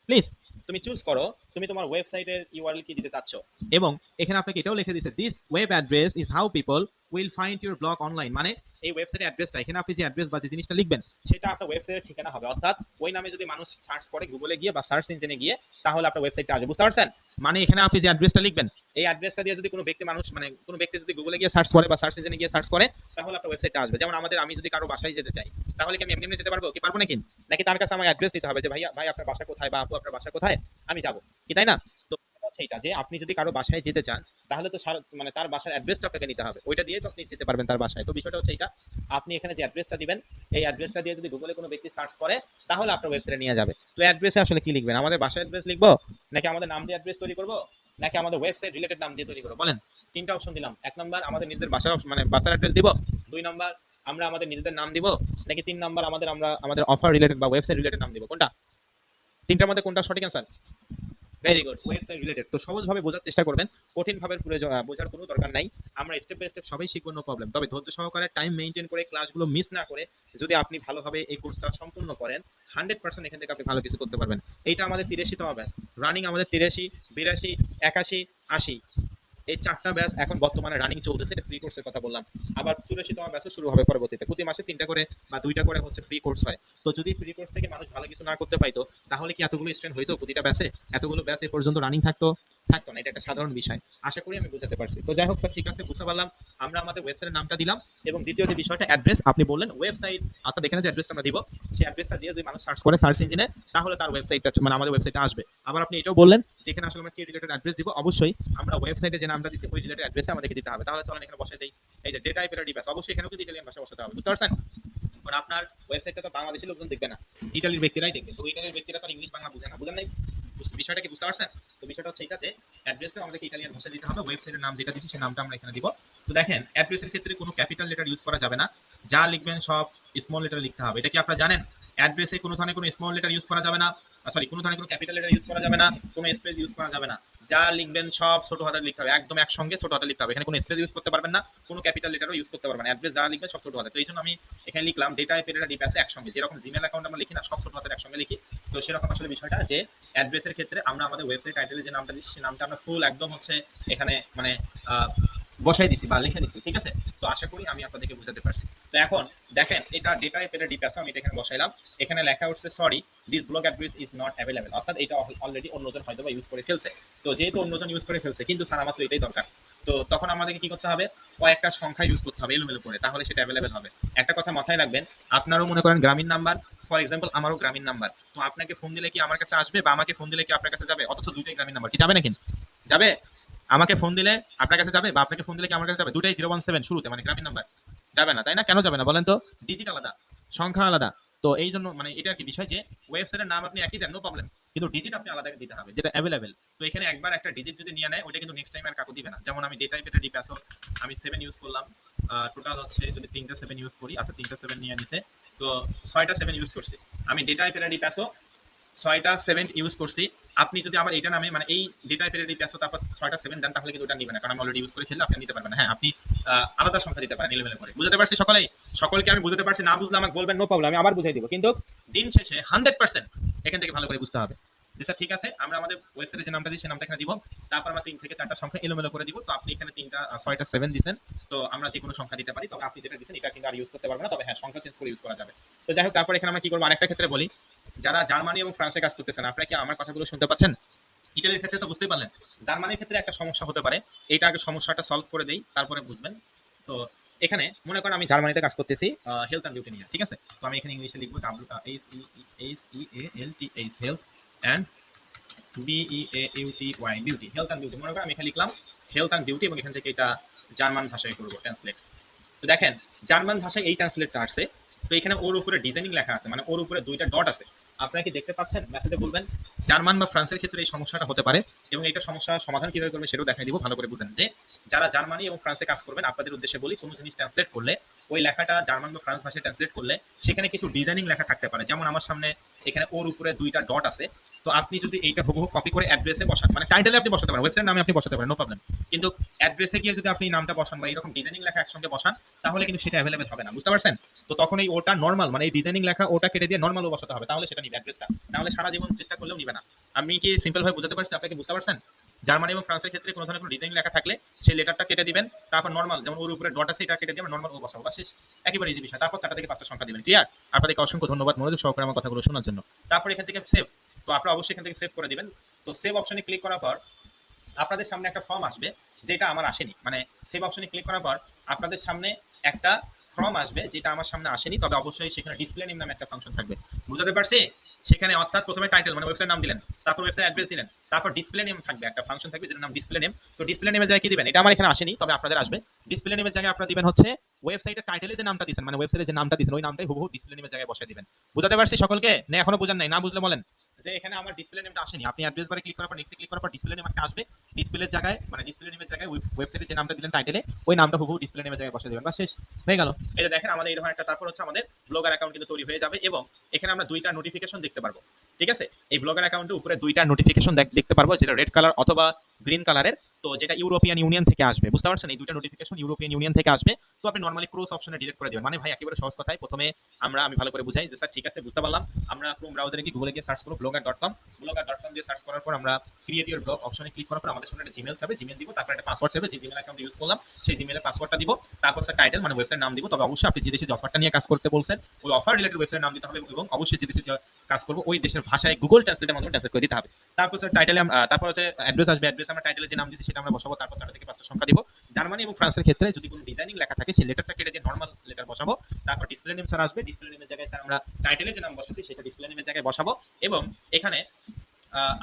Please তুমি চুজ করো তুমি তোমার ওয়েবসাইটের ইউআরএল কি দিতে চাচ্ছ। এবং এখানে আপনাকে এটাও লিখে দিয়েছে this web address is how people will find your blog online. মানে এই ওয়েবসাইটের অ্যাড্রেসটা, এখানে আপনি যে অ্যাড্রেস বা যে জিনিসটা লিখবেন সেটা আপনার ওয়েবসাইটের ঠিকানা হবে। অর্থাৎ ওই নামে যদি মানুষ সার্চ করে গুগলে গিয়ে বা সার্চ ইঞ্জিনে গিয়ে তাহলে আপনার ওয়েবসাইটটা আসবে। বুঝতে পারছেন? মানে এখানে আপনি যে অ্যাড্রেসটা লিখবেন এই অ্যাড্রেসটা দিয়ে যদি কোনো ব্যক্তি মানুষ মানে কোনো ব্যক্তি যদি গুগলে গিয়ে সার্চ করে বা সার্চ ইঞ্জিনে গিয়ে সার্চ করে তাহলে আপনার ওয়েবসাইটটা আসবে। যেমন আমি যদি কারো বাসায় যেতে চাই তাহলে কি আমি এমনি যেতে পারবো? কি পারবো নাকি? নাকি তার কাছে আমার অ্যাড্রেস দিতে হবে যে ভাই আপনার বাসা কোথায় বা আপু আপনার বাসা কোথায়, আমি যাবো কি, তাই না? তো সেইটা যে আপনি যদি কারো বাসায় যেতে চান তাহলে তো মানে তার বাসার অ্যাড্রেসটা আপনাকে নিতে হবে, ওইটা দিয়ে তো আপনি যেতে পারবেন তার বাসায়। তো বিষয়টা হচ্ছে এটা, আপনি এখানে যে অ্যাড্রেসটা দিবেন এই অ্যাড্রেসটা দিয়ে যদি গুগলে কোনো ব্যক্তি সার্চ করে তাহলে আপনার ওয়েবসাইটে নিয়ে যাবে। তো অ্যাড্রেসে আসলে কি লিখবেন? আমাদের বাসার অ্যাড্রেস লিখবো নাকি আমাদের নাম দিয়ে অ্যাড্রেস তৈরি করবো নাকি আমাদের ওয়েবসাইট রিলেটেড নাম দিয়ে তৈরি করবো? বলেন। তিনটা অপশন দিলাম। 1 নাম্বার আমাদের নিজেদের বাসার মানে বাসার অ্যাড্রেস দিব, 2 নাম্বার আমরা আমাদের নিজেদের নাম দিব, নাকি 3 নাম্বার আমাদের অফার রিলেটেড বা ওয়েবসাইট রিলেটেড নাম দিব? কোনটা? তিনটার মধ্যে কোনটা সঠিক answer? Very good, website related. তো সহজভাবে বোঝার চেষ্টা করবেন, কঠিনভাবে বোঝার কোনো দরকার নাই। আমরা স্টেপ বাই স্টেপ সবাই শিখবো, নো প্রবলেম। তবে ধৈর্য সহকারে টাইম মেইনটেইন করে ক্লাসগুলো মিস না করে যদি আপনি ভালোভাবে এই কোর্সটা সম্পূর্ণ করেন 100% এখান থেকে আপনি ভালো কিছু করতে পারবেন। এইটা আমাদের 83তম ব্যাচ রানিং, আমাদের 83, 82, 81, 80 এই 4টা ব্যাচ এখন বর্তমানে রানিং চলতেছে। এটা ফ্রি কোর্সের কথা বললাম। আবার 84তম ব্যাচও শুরু হবে পরবর্তীতে। প্রতি মাসে 3টা করে বা 2টা করে হচ্ছে ফ্রি কোর্স হয়। তো যদি ফ্রি কোর্স থেকে মানুষ ভালো কিছু না করতে পাইতো তাহলে কি এতগুলো স্টুডেন্ট হইতো প্রতিটা ব্যাচে? এতগুলো ব্যাচ এ পর্যন্ত রানিং থাকতো না। এটা একটা সাধারণ বিষয়। আশা করি আমি বুঝাতে পারছি। তো যাই হোক স্যার, ঠিক আছে, বুঝতে পারলাম। আমরা আমাদের ওয়েবসাইটের নামটা দিলাম এবং দ্বিতীয় যে বিষয়টা অ্যাড্রেস, আপনি বললেন ওয়েবসাইট, অর্থাৎ এখানে যে অ্যাড্রেসটা আমরা দিব সেই অ্যাড্রেসটা দিয়ে যদি মানুষ সার্চ করে সার্চ ইঞ্জিনে তাহলে তার ওয়েবসাইটটা মানে আমাদের ওয়েবসাইটে আসবে। আবার আপনি এটাও বললেন যে এখানে আসলে আমরা কি রিলেটেড অ্যাড্রেস দিব, অবশ্যই আমরা ওয়েবসাইটে যে নামটা দিছি ওই রিলেটেড অ্যাড্রেসে আমাদেরকে দিতে হবে। তাহলে চলেন এখানে বসাই দেই। এই যে ডেটা ইপেরা ডিভাইস, অবশ্যই এখানেও কিন্তু ইটালিয়ান ভাষা বসাতে হবে। বুঝতে পারছেন? কারণ আপনার ওয়েবসাইটটা তো বাংলাদেশি লোকজন দেখবে না, ইটালির ব্যক্তিরাই দেখবে। তো ইটালির ব্যক্তিরা তো ইংলিশ বাংলা বুঝে না, বুঝেন নাই? বিষয়টা কি বুঝতে পারছেন? তো বিষয়টা হচ্ছে এটা যে অ্যাড্রেসটা আমাদেরকে ইটালিয়ান ভাষায় দিতে হবে, ওয়েবসাইটের নাম যেটা দিছি সেই নামটা আমরা এখানে দিব। তো দেখেন অ্যাড্রেসের ক্ষেত্রে কোনো ক্যাপিটাল লেটার ইউজ করা যাবে না, যা লিখবেন সব স্মল লেটার লিখতে হবে। এটা কি আপনারা জানেন? অ্যাড্রেসে কোনো ধরনের কোনো স্মল লেটার ইউজ করা যাবে না, সরি কোনো ধরনের কোনো ক্যাপিটাল লেটার ইউজ করা যাবে না, কোনো স্পেস ইউজ করা যাবে না। যা লিখবেন সব ছোট হাতে লিখতে হবে, একদম একসঙ্গে ছোট হাতে লিখতে হবে। এখানে কোনো স্পেস ইউজ করতে পারবেন না, কোনো ক্যাপিটাল লেটারও ইউজ করতে পারবেন না। অ্যাড্রেস যা লিখবেন সব ছোট হাতে। তো এই জন্য আমি এখানে লিখলাম ডেটা পেরেটা ডিপ আছে একসঙ্গে, যেরকম জিমেল অ্যাকাউন্ট আমরা লিখি না সব ছোট হাতের একসঙ্গে লিখি, তো সেরকম আসলে বিষয়টা যে অ্যাড্রেসের ক্ষেত্রে আমরা আমাদের ওয়েবসাইট টাইটেলে যে নামটা দিচ্ছি সেই নামটা আমরা ফুল একদম হচ্ছে এখানে মানে বসাই দিছি বা লিখে দিছি, ঠিক আছে। তো আশা করি আমি আপনাদেরকে বুঝাতে পারছি। তো এখন দেখেন এটা ডেটা পেরে ডিপ আছে, আমি এটা এখানে বসাইলাম, এখানে লেখা উঠছে sorry this blog address is not available, অর্থাৎ এটা অলরেডি অন্যজন হয়তো বা ইউজ করে ফেলছে। তো যেহেতু অন্যজন ইউজ করে ফেলছে কিন্তু স্যার আমার তো এটাই দরকার, তো তখন আমাদেরকে কি করতে হবে, কয়েকটা সংখ্যা ইউজ করতে হবে এলোমেলো করে, তাহলে সেটা অ্যাভেলেবল হবে। একটা কথা মাথায় রাখবেন, আপনারও মনে করেন গ্রামীণ নাম্বার, ফর এক্সাম্পল আমারও গ্রামীণ নাম্বার, তো আপনাকে ফোন দিলে কি আমার কাছে আসবে বা আমাকে ফোন দিলে কি আপনার কাছে যাবে, অথচ দুইটাই গ্রামীণ নাম্বার, কি যাবে নাকি যাবে? আমাকে ফোন দিলে আপনার কাছে যাবে বা আপনাকে ফোন দিলে কি আমার কাছে যাবে? দুটাই 017 শুরুতে, মানে গ্রামীণ নাম্বার, যাবে না, তাই না? কেন যাবে না বলেন তো? ডিজিট আলাদা, সংখ্যা আলাদা। তো এই জন্য মানে এটা কি বিষয় যে ওয়েবসাইটের নাম আপনি একই দেন, নো প্রবলেম, কিন্তু ডিজিট আপনি আলাদা দিতে হবে যেটা অ্যাভেলেবেল। তো এখানে একবার একটা ডিজিট যদি নিয়ে নেয় ওটা কিন্তু নেক্সট টাইম আর কাকু দিবে না। যেমন আমি ডে টাইপের ডি পাসওয়ার্ড আমি 7 ইউজ করলাম, টোটাল হচ্ছে যদি 3টা 7 ইউজ করি, আচ্ছা 3টা 7 নিয়ে নিছে, তো 6টা 7 ইউজ করছি আমি ডে টাইপের ডি পাসওয়ার্ড, 6টা 7 ইউজ করছি। আপনি যদি আবার এইটা নামে মানে এই ডেটা পেরিয়ড প্যাসো তারপর 6টা 7 দেন তাহলে কিন্তু ওটা নিবে না, কারণ আমি অলরেডি ইউজ করে ফেললে আপনি নিতে পারবেন না। হ্যাঁ, আপনি আলাদা সংখ্যা দিতে পারেন এলোমেলো করে। বুঝতে পারছি সকলেই? সকলকে আমি বুঝতে পারছি, না বুঝলে আমাকে বলবেন, নো প্রবলেম, আমি আবার বুঝাই দিব। কিন্তু দিন শেষে 100% এখান থেকে ভালো করে বুঝতে হবে যে স্যার ঠিক আছে আমরা আমাদের ওয়েবসাইটে যে নামটা দিই সেই নামটা এখানে দিব, তারপর আমরা 3 থেকে 4টা সংখ্যা এলোমেলো করে দিব। তো আপনি এখানে 3টা 6টা 7 দিবেন, তো আমরা যে কোনো সংখ্যা দিতে পারি, তবে আপনি যেটা দিবেন এটা কিন্তু আর ইউজ করতে পারবেন না, তবে হ্যাঁ সংখ্যা চেঞ্জ করে ইউজ করা যাবে। তো যাই হোক, তারপর এখানে আমরা কি করব, আরেকটা ক্ষেত্রে বলি, যারা জার্মানি এবং ফ্রান্সে কাজ করতেছেন আপনারা কি আমার কথাগুলো শুনতে পাচ্ছেন? ইটালির ক্ষেত্রে তো বুঝতেই পারলেন, জার্মানির ক্ষেত্রে একটা সমস্যা হতে পারে, এইটা আগে সমস্যাটা সলভ করে দেই তারপরে বুঝবেন। তো এখানে মনে করেন আমি জার্মানিতে কাজ করতেছি হেলথ অ্যান্ড বিউটি নিয়ে, ঠিক আছে। তো আমি এখানে ইংলিশে লিখবো HELTH health and BEAUTY beauty, health and beauty. মনে করেন আমি এখানে লিখলাম হেলথ অ্যান্ড বিউটি এবং এখান থেকে এটা জার্মান ভাষায় করবো ট্রান্সলেট। তো দেখেন জার্মান ভাষায় এই ট্রান্সলেটটা আসছে, তো এখানে ওর উপরে ডিজাইনিং লেখা আছে, মানে ওর উপরে 2টা ডট আছে। আপনারা কি দেখতে পাচ্ছেন? মেসেজে বলবেন। জার্মান বা ফ্রান্সের ক্ষেত্রে এই সমস্যাটা হতে পারে এবং এটা সমস্যা সমাধান কিভাবে করবে সেটাও দেখাই দিব, ভালো করে বুঝেন। যে যারা জার্মানি এবং ফ্রান্সে কাজ করবেন আপনাদের উদ্দেশ্যে বলি, কোনো জিনিস ট্রান্সলেট করলে ওই লেখাটা জার্মান বা ফ্রান্স ভাষায় ট্রান্সলেট করলে সেখানে কিছু ডিজাইনিং লেখা থাকতে পারে। যেমন আমার সামনে এখানে ওর উপরে 2টা ডট আছে, তো আপনি যদি এইটা হুবহু কপি করে অ্যাড্রেসে বসান, মানে টাইটেলে আপনি বসাতে পারেন, ওয়েবসাইটের নামে আপনি বসাতে পারেন, নো প্রবলেম, কিন্তু অ্যাড্রেসে গিয়ে যদি আপনি নামটা বসান বা এরকম ডিজাইনিং লেখা একসঙ্গে বসান তাহলে কিন্তু সেটা অ্যাভেলেবেল হবে না, বুঝতে পারছেন? তো তখন এই ওটা নর্মাল মানে এই ডিজাইনিং লেখা ওটা কেটে দিয়ে নর্মালও বসাতে হবে, তাহলে সেটা নিবে অ্যাড্রেসটা, নাহলে সারা জীবন চেষ্টা করলেও নিবে না। আমি কি সিম্পল ভাবে বুঝাতে পারছি? আপনাকে বুঝতে পারছেন? জার্মানি এবং ফ্রান্সের ক্ষেত্রে কোনো ধরনের কোনো ডিজাইন লেখা থাকলে সেই লেটারটা কেটে দিবেন, তারপর নর্মাল যেমন ওর উপরে ডট আছে এটা কেটে দিয়ে নর্মাল ও বসাবো, বা শেষ, একেবারে ইজি বিষয়। তারপর 4টা থেকে 5টা সংখ্যা দিবেন, ক্লিয়ার? আপনাদেরকে অসংখ্য ধন্যবাদ মনোযোগ সহকারে আমার কথাগুলো শোনার জন্য। তারপর এখান থেকে সেভ, তো আপনারা অবশ্যই এখান থেকে সেভ করে দিবেন। তো সেভ অপশনে ক্লিক করার পর আপনাদের সামনে একটা ফর্ম আসবে, যেটা আমার আসেনি, মানে সেভ অপশনে ক্লিক করার পর আপনাদের সামনে একটা ফর্ম আসবে যেটা আমার সামনে আসেনি, তবে অবশ্যই সেখানে ডিসপ্লে নেম নামে একটা ফাংশন থাকবে, বুঝাতে পারছি? সেখানে অর্থাৎ প্রথমে টাইটেল মানে ওয়েবসাইট নাম দিলেন, তারপর ওয়েবসাইট অ্যাড্রেস দিলেন, তারপর ডিসপ্লে নেম থাকবে, একটা ফাংশন থাকবে যেটার নাম ডিসপ্লে নেম। তো ডিসপ্লে নেমের জায়গায় কি দিবেন, এটা আমার এখানে আসেনি তবে আপনাদের আসবে। ডিসপ্লে নেমের জায়গায় আপনারা দিবেন হচ্ছে ওয়েবসাইটের টাইটেলে যে নামটা দিয়েছেন, মানে ওয়েবসাইটে যে নামটা দিয়েছেন ওই নামটাই হুবহু ডিসপ্লে নেমের জায়গায় বসায় দিবেন। বুঝাতে পারছি সকলকে? না এখনো বোঝান নাই? না বুঝলে বলেন। যে এখানে আমার ডিসপ্লে নেমটা আসেনি, আপনি অ্যাড্রেস বারে ক্লিক করার পর নেক্সটে ক্লিক করার পর ডিসপ্লে নেম একটা আসবে, ডিসপ্লের জায়গায় মানে ডিসপ্লে নেমের জায়গায় ওয়েবসাইটে যে নামটা দিলেন টাইটেলে ওই নামটা হুবহু ডিসপ্লে নেমের জায়গায় বসিয়ে দিবেন, বা শেষ হয়ে গেল। এই যে দেখেন আমাদের এই ধরনের একটা, তারপর হচ্ছে আমাদের ব্লগার অ্যাকাউন্ট কিন্তু তৈরি হয়ে যাবে এবং এখানে আমরা 2টা নোটিফিকেশন দেখতে পারবো, ঠিক আছে। এই ব্লগার অ্যাকাউন্টের উপরে 2টা নোটিফিকেশন দেখতে পারবো, যেটা রেড কালার অথবা গ্রিন কালারের, তো যেটা ইউরোপিয়ান ইউনিয়ন থেকে আসবে, বুঝতে পারছেন? এই 2টা নোটিফিকেশন ইউরোপিয়ান ইউনিয়ন থেকে আসবে। তো আপনি নরমালি ক্রস অপশনে ডিলিট করে দিবেন, মানে ভাই একেবারে সহজ কথায় প্রথমে আমি ভালো করে বুঝাই যে স্যার ঠিক আছে বুঝতে পারলাম, আমরা ক্রোম ব্রাউজারে কি গুগলে গিয়ে সার্চ করব blogger.com, blogger.com দিয়ে সার্চ করার পর আমরা ক্রিয়েট ইউর ব্লগ অপশনে ক্লিক করার পর আমাদের সামনে একটা জিমেল চাবে, জিমেল দিব, তারপর একটা পাসওয়ার্ড চাবে, যে জিমেল অ্যাকাউন্ট ইউজ করলাম সেই জিমেলের পাসওয়ার্ডটা দিব, তারপর স্যার টাইটেল মানে ওয়েবসাইট নাম দিব, তবে অবশ্যই আপনি যে দেশে যে অফারটা নিয়ে কাজ করতে বলছেন ওই অফার রিলেটেড ওয়েবসাইট নাম দিতে হবে এবং অবশ্যই যে দেশে যে কাজ করব ওই দেশের ভাষায় গুগল ট্রান্সলেটের মাধ্যমে ট্রান্সলেট করে দিতে হবে। তারপর স্যার টাইটেলে তারপর হচ্ছে অ্যাড্রেস আসবে, অ্যাড্রেস আমরা টাইটেলে যে নাম দিয়েছি সেটা আমরা বসাবো, তারপর 4টা থেকে 5টা সংখ্যা দিব। জার্মানি এবং ফ্রান্সের ক্ষেত্রে যদি কোনো ডিজাইনিং লেখা থাকে সেই লেটারটা কেটে দিয়ে নর্মাল লেটার বসাবো, তারপর ডিসপ্লে নেম স্যার আসবে, ডিসপ্লে নেমের জায়গায় স্যার আমরা টাইটেলে যে নাম বসাচ্ছি সেটা ডিসপ্লে নেমের জায়গায় বসাবো এবং এখানে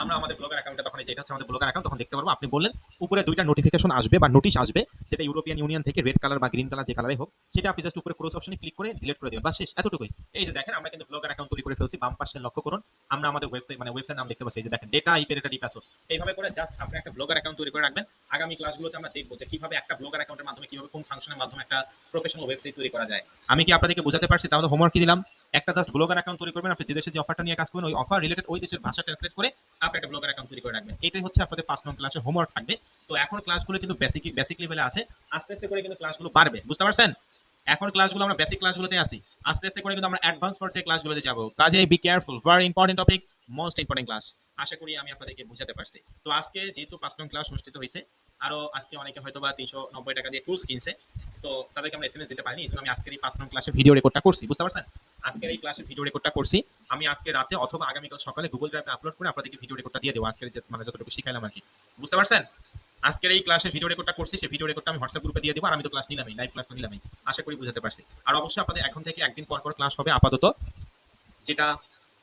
আমরা আমাদের ব্লগার অ্যাকাউন্টে তখন যেটা হচ্ছে আমাদের ব্লগার অ্যাকাউন্ট তখন দেখতে পারবো। আপনি বললেন উপরে 2টা নোটিফিকেশন আসবে বা নোটিশ আসবে, যেটা ইউরোপিয়ান ইউনিয়ন থেকে রেড কালার বা গ্রিন কালার যে কালারে হোক, সেটা আপনি জাস্ট উপরে ক্রস অপশনে ক্লিক করে ডিলিট করে দিবেন, বাস শেষ, এতটুকুই। এই যে দেখেন আমরা কিন্তু ব্লগার অ্যাকাউন্ট তৈরি করে ফেলছি, বাম পাশে লক্ষ্য করুন আমরা আমাদের ওয়েবসাইট মানে ওয়েবসাইট নাম দেখতে পাচ্ছি, এই যে দেখেন ডেটা ইপেরেটা ডি পাসওয়ার্ড। এইভাবে করে জাস্ট আপনি একটা ব্লগার অ্যাকাউন্ট তৈরি করে রাখবেন। আগামী ক্লাসগুলোতে আমরা দেখবো যে কিভাবে একটা ব্লগার অ্যাকাউন্টের মাধ্যমে কিভাবে কোন ফাংশনের মাধ্যমে একটা প্রফেশনাল ওয়েবসাইট তৈরি করা যায়। আমি কি আপনাদেরকে বোঝাতে পারছি? তাহলে হোমওয়ার্ক কি দিলাম? একটা জাস্ট ব্লগার অ্যাকাউন্ট তৈরি করবেন, আপনি যে দেশে যে অফারটা নিয়ে কাজ করবেন ওই অফার রিলেটেড ওই দেশের ভাষা ট্রান্সলেট করে আপনি একটা ব্লগার অ্যাকাউন্ট তৈরি করে রাখবেন। এটাই হচ্ছে আপনাদের 5 নং ক্লাসের হোমওয়ার্ক থাকবে। তো এখন ক্লাসগুলো কিন্তু বেসিক লেভেলে আছে। আস্তে, আস্তে করে কিন্তু ক্লাসগুলো বাড়বে। বুঝতে পারছেন? এখন ক্লাসগুলো আমরা বেসিক ক্লাসগুলোতে আছি। আস্তে, আস্তে করে কিন্তু আমরা অ্যাডভান্স পর্যায়ে ক্লাসগুলোতে যাব। কাজেই be careful, very important topic, most important class. আশা করি আমি আপনাদেরকে বুঝাতে পারছি। তো আজকে যেহেতু 5 নং ক্লাস অনুষ্ঠিত হইছে, আরো আজকে অনেকে হয়তোবা ৩৯০ টাকা দিয়ে টুলস কিনছে। তো তাদেরকে আমরা এসএমএস দিতে পারিনি। এজন্য আমি আজকের এই 5 নং ক্লাসের ভিডিও রেকর্ডটা করছি। বুঝতে পারছেন? আজকের এই ক্লাসের ভিডিও রেকর্ডটা করছি। আমি আজকে রাতে অথবা আগামীকাল সকালে Google Drive এ আপলোড করে আপনাদেরকে ভিডিও রেকর্ডটা দিয়ে দেব। আজকের যে মানে যতটুকু শিখাইলাম আরকি। বুঝতে পারছেন? আজকের এই ক্লাসের ভিডিও রেকর্ডটা করছি, সেই ভিডিও রেকর্ডটা আমি WhatsApp গ্রুপে দিয়ে দেব। আর আমি তো ক্লাস নিলামই, লাইভ ক্লাস তো নিলামই। আশা করি বুঝাতে পারছি। আর অবশ্যই আপনাদের এখন থেকে একদিন পর, পর ক্লাস হবে আপাতত। যেটা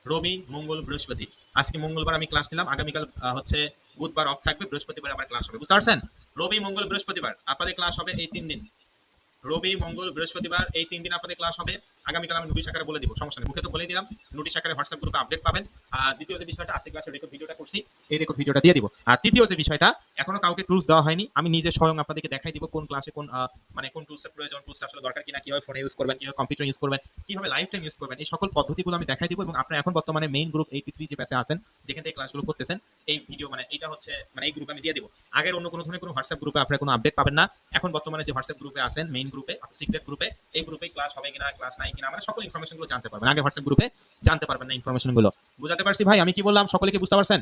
রবি, মঙ্গল, বৃহস্পতি। আজকে মঙ্গলবার আমি ক্লাস নিলাম, আগামীকাল হচ্ছে বুধবার অফ থাকবে, বৃহস্পতিবার আবার ক্লাস হবে। বুঝতে পারছেন? রবি, মঙ্গল, বৃহস্পতিবার আপনাদের ক্লাস হবে এই 3 দিন। রবি, মঙ্গল, বৃহস্পতিবার এই 3 দিন আপনাদের ক্লাস হবে। আগামীকাল আমি নোটিশ আকারে বলে দিব, সমস্যা নেই। মুখে তো বলে দিলাম, নোটিশ আকারে হোয়াটসঅ্যাপ গ্রুপে আপডেট পাবেন। আর দ্বিতীয় যে বিষয়টা আজকে ক্লাসের রেকর্ড ভিডিওটা করছি, এই রেকর্ড ভিডিওটা দিয়ে দিব। আর তৃতীয় যে বিষয়টা, এখনো কাউকে টুলস দেওয়া হয়নি, আমি নিজে স্বয়ং আপনাদেরকে দেখাই দিব কোন ক্লাসে কোন মানে কোন টুলসটা প্রয়োজন, টুলসটা আসলে দরকার কিনা, কিভাবে ফোনে ইউজ করবেন, কিভাবে কম্পিউটার ইউজ করবেন, কিভাবে লাইফ টাইম ইউজ করবেন, এই সকল পদ্ধতিগুলো আমি দেখাই দিব। এবং আপনারা এখন বর্তমানে মেইন গ্রুপ 83 যে পেজে আছেন, যেখান থেকে ক্লাসগুলো করতেছেন, এই ভিডিও মানে এটা হচ্ছে মানে এই গ্রুপে আমি দিয়ে দিব। আগের অন্য কোনো ধরনের কোনো হোয়াটসঅ্যাপ গ্রুপে আপনারা কোনো আপডেট পাবেন না। এখন বর্তমানে যে হোয়াটসঅ্যাপ গ্রুপে আছেন, মেইন গ্রুপে অর্থাৎ সিক্রেট গ্রুপে, এই গ্রুপে ক্লাস হবে কিনা, ক্লাস নাই কিনা, মানে সকল ইনফরমেশন গুলো জানতে পারবেন। আগে হোয়াটসঅ্যাপ গ্রুপে জানতে পারবেন না ইনফরমেশন গুলো। বুঝাতে পারছি ভাই? আমি কি বললাম সকলে কি বুঝতে পারছেন?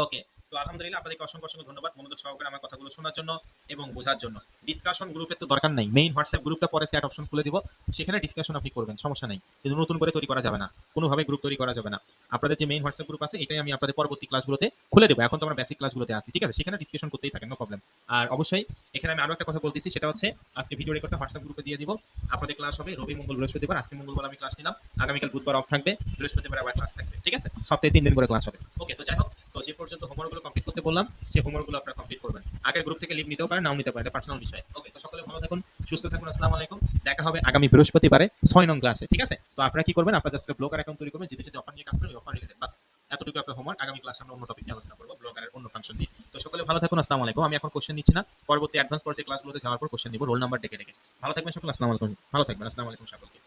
ওকে। তো আলহামদুলিল্লাহ আপনাদেরকে অসংখ্য, অসংখ্য ধন্যবাদ মনোযোগ সহকারে আমার কথাগুলো শোনার জন্য এবং বোঝার জন্য। ডিসকাশন গ্রুপের তো দরকার নাই। মেইন হোয়াটসঅ্যাপ গ্রুপটা পরে চ্যাট অপশন খুলে দিব। সেখানে ডিসকাশন আপনি করবেন, সমস্যা নাই। কিন্তু নতুন করে তৈরি করা যাবে না। কোনোভাবে গ্রুপ তৈরি করা যাবে না। আপনাদের যে মেইন হোয়াটসঅ্যাপ গ্রুপ আছে এটাই আমি আপনাদের পরবর্তী ক্লাসগুলোতে খুলে দেব। এখন তো আমরা বেসিক ক্লাসগুলোতে আছি। ঠিক আছে? সেখানে ডিসকাশন করতেই থাকেন, নো প্রবলেম। আর অবশ্যই এখানে আমি আরো একটা কথা বলতেছি, সেটা হচ্ছে আজকে ভিডিও রেকর্ডটা হোয়াটসঅ্যাপ গ্রুপে দিয়ে দিব। আপনাদের ক্লাস হবে রবি, মঙ্গল, বৃহস্পতিবার। আজকে মঙ্গলবার আমি ক্লাস নিলাম। আগামীকাল বুধবার অফ থাকবে। বৃহস্পতিবার আবার ক্লাস থাকবে। ঠিক আছে? সপ্তাহে 3 দিন করে ক্লাস হবে। ওকে, তো যাই হোক, তো যে পর্যন্ত হোমওয়ার্কগুলো কমপ্লিট করতে বললাম, সেই হোমওয়ার্কগুলো আপনারা কমপ্লিট করবেন। আগের গ্রুপ থেকে লিভ নিতেও পারেন, নাও নিতে পারেন, এটা পার্সোনাল বিষয়। ওকে, তো সকলে ভালো থাকুন, সুস্থ থাকুন। আসসালামু আলাইকুম। দেখা হবে আগামী বৃহস্পতিবারে 6 নং ক্লাসে। ঠিক আছে? তো আপনারা কি করবেন? আপনারা জাস্ট একটা ব্লগার অ্যাকাউন্ট তৈরি করবেন, যেটা যে অফার নিয়ে কাজ করেন, ওই অফার রিলেটেড বাস। এতটুকু আপনার হোমওয়ার্ক। আগামী ক্লাসে আমরা অন্য টপিক নিয়ে আলোচনা করব, ব্লগারের অন্য ফাংশন নিয়ে। তো সকলে ভালো থাকুন। আসসালামু আলাইকুম। আমি এখন কোশ্চেন নিচ্ছি না, পরবর্তী অ্যাডভান্স পর্যায়ে ক্লাসগুলোতে যাওয়ার পর কোশ্চেন নিব রোল নাম্বার ডেকে ডেকে। ভালো থাকবেন সকলে। আসসালামু আলাইকুম। ভালো থাকবেন। আসসালামু আলাইকুম সকলকে।